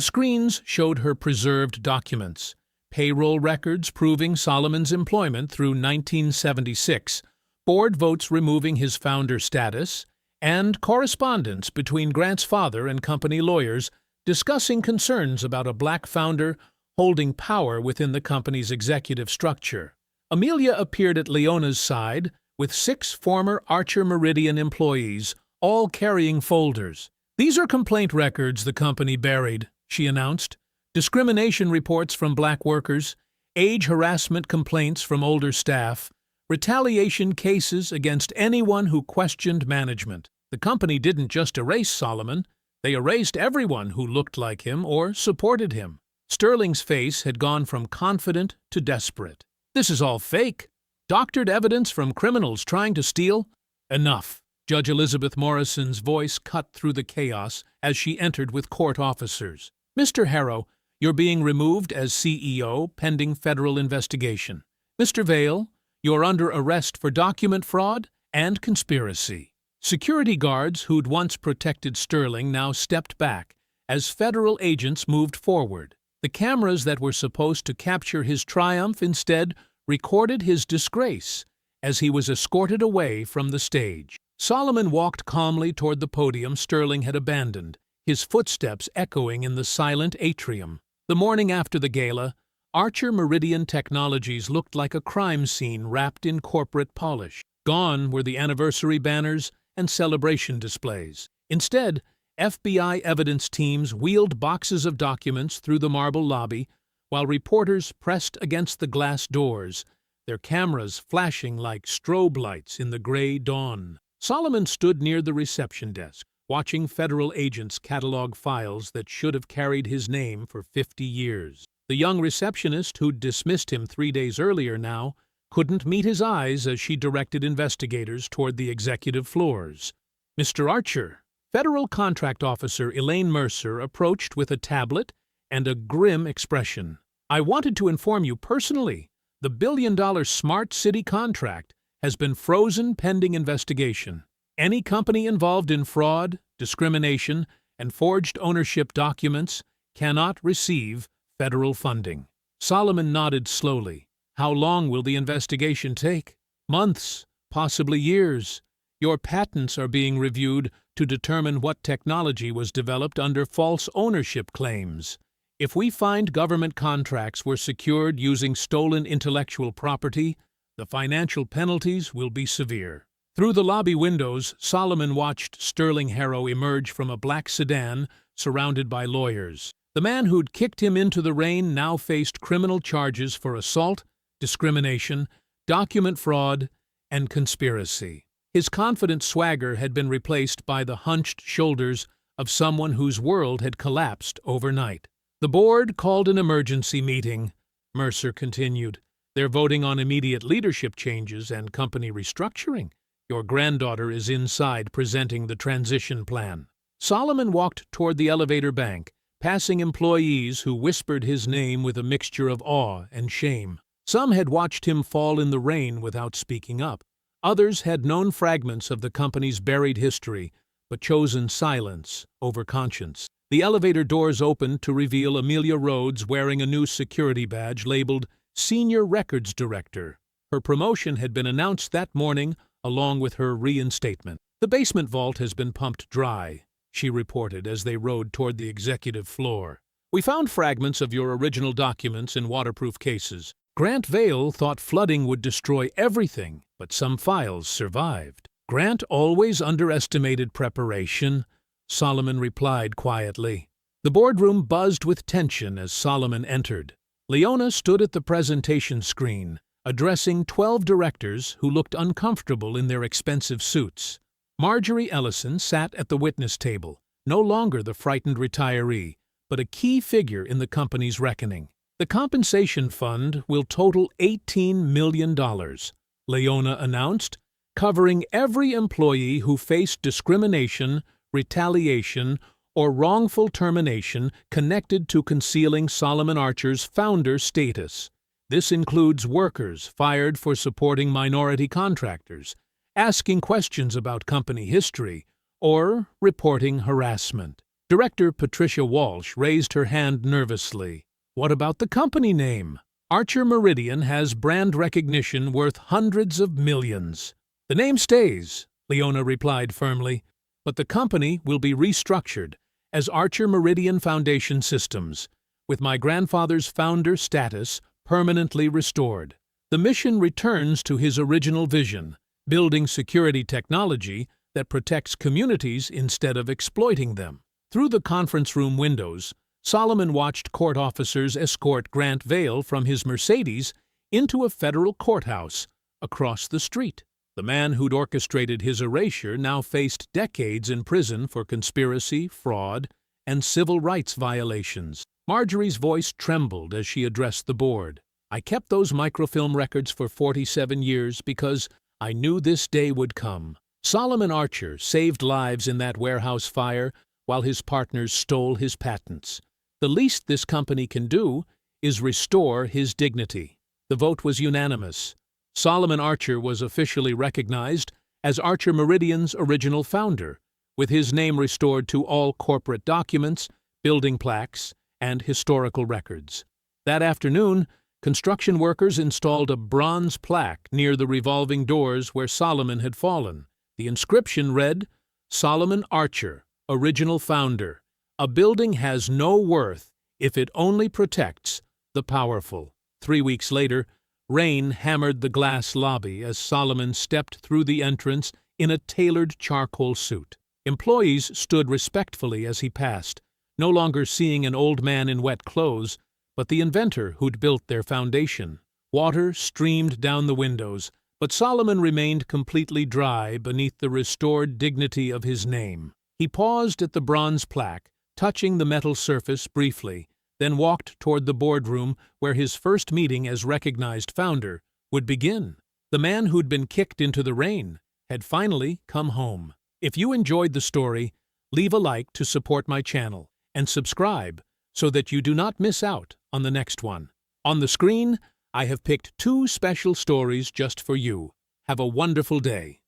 [SPEAKER 4] screens showed her preserved documents, payroll records proving Solomon's employment through 1976, board votes removing his founder status, and correspondence between Grant's father and company lawyers discussing concerns about a black founder holding power within the company's executive structure. Amelia appeared at Leona's side with 6 former Archer Meridian employees, all carrying folders. These are complaint records the company buried, she announced. Discrimination reports from black workers, age harassment complaints from older staff, retaliation cases against anyone who questioned management. The company didn't just erase Solomon, they erased everyone who looked like him or supported him. Sterling's face had gone from confident to desperate. This is all fake. Doctored evidence from criminals trying to steal? Enough. Judge Elizabeth Morrison's voice cut through the chaos as she entered with court officers. Mr. Harrow, you're being removed as CEO pending federal investigation. Mr. Vail, you're under arrest for document fraud and conspiracy. Security guards who'd once protected Sterling now stepped back as federal agents moved forward. The cameras that were supposed to capture his triumph instead recorded his disgrace as he was escorted away from the stage. Solomon walked calmly toward the podium Sterling had abandoned, his footsteps echoing in the silent atrium. The morning after the gala, Archer Meridian Technologies looked like a crime scene wrapped in corporate polish. Gone were the anniversary banners and celebration displays. Instead, FBI evidence teams wheeled boxes of documents through the marble lobby, while reporters pressed against the glass doors, their cameras flashing like strobe lights in the gray dawn. Solomon stood near the reception desk, watching federal agents catalog files that should have carried his name for 50 years. The young receptionist who'd dismissed him 3 days earlier now couldn't meet his eyes as she directed investigators toward the executive floors. Mr. Archer, Federal Contract Officer Elaine Mercer approached with a tablet and a grim expression. I wanted to inform you personally, the billion-dollar Smart City contract has been frozen pending investigation. Any company involved in fraud, discrimination, and forged ownership documents cannot receive federal funding. Solomon nodded slowly. How long will the investigation take? Months, possibly years. Your patents are being reviewed to determine what technology was developed under false ownership claims. If we find government contracts were secured using stolen intellectual property, the financial penalties will be severe. Through the lobby windows, Solomon watched Sterling Harrow emerge from a black sedan surrounded by lawyers. The man who'd kicked him into the rain now faced criminal charges for assault discrimination, document fraud, and conspiracy. His confident swagger had been replaced by the hunched shoulders of someone whose world had collapsed overnight. The board called an emergency meeting, Mercer continued. They're voting on immediate leadership changes and company restructuring. Your granddaughter is inside presenting the transition plan. Solomon walked toward the elevator bank, passing employees who whispered his name with a mixture of awe and shame. Some had watched him fall in the rain without speaking up. Others had known fragments of the company's buried history, but chosen silence over conscience. The elevator doors opened to reveal Amelia Rhodes wearing a new security badge labeled Senior Records Director. Her promotion had been announced that morning, along with her reinstatement. The basement vault has been pumped dry, she reported as they rode toward the executive floor. We found fragments of your original documents in waterproof cases. Grant Vale thought flooding would destroy everything, but some files survived. Grant always underestimated preparation, Solomon replied quietly. The boardroom buzzed with tension as Solomon entered. Leona stood at the presentation screen, addressing 12 directors who looked uncomfortable in their expensive suits. Marjorie Ellison sat at the witness table, no longer the frightened retiree, but a key figure in the company's reckoning. The compensation fund will total $18 million, Leona announced, covering every employee who faced discrimination, retaliation, or wrongful termination connected to concealing Solomon Archer's founder status. This includes workers fired for supporting minority contractors, asking questions about company history, or reporting harassment. Director Patricia Walsh raised her hand nervously. What about the company name? Archer Meridian has brand recognition worth hundreds of millions. The name stays, Leona replied firmly, but the company will be restructured as Archer Meridian Foundation Systems, with my grandfather's founder status permanently restored. The mission returns to his original vision, building security technology that protects communities instead of exploiting them. Through the conference room windows, Solomon watched court officers escort Grant Vale from his Mercedes into a federal courthouse across the street. The man who'd orchestrated his erasure now faced decades in prison for conspiracy, fraud, and civil rights violations. Marjorie's voice trembled as she addressed the board. I kept those microfilm records for 47 years because I knew this day would come. Solomon Archer saved lives in that warehouse fire while his partners stole his patents. The least this company can do is restore his dignity. The vote was unanimous. Solomon Archer was officially recognized as Archer Meridian's original founder, with his name restored to all corporate documents, building plaques, and historical records. That afternoon, construction workers installed a bronze plaque near the revolving doors where Solomon had fallen. The inscription read, Solomon Archer, original founder. A building has no worth if it only protects the powerful. 3 weeks later, rain hammered the glass lobby as Solomon stepped through the entrance in a tailored charcoal suit. Employees stood respectfully as he passed, no longer seeing an old man in wet clothes, but the inventor who'd built their foundation. Water streamed down the windows, but Solomon remained completely dry beneath the restored dignity of his name. He paused at the bronze plaque, touching the metal surface briefly, then walked toward the boardroom where his first meeting as recognized founder would begin. The man who'd been kicked into the rain had finally come home. If you enjoyed the story, leave a like to support my channel and subscribe so that you do not miss out on the next one. On the screen, I have picked 2 special stories just for you. Have a wonderful day.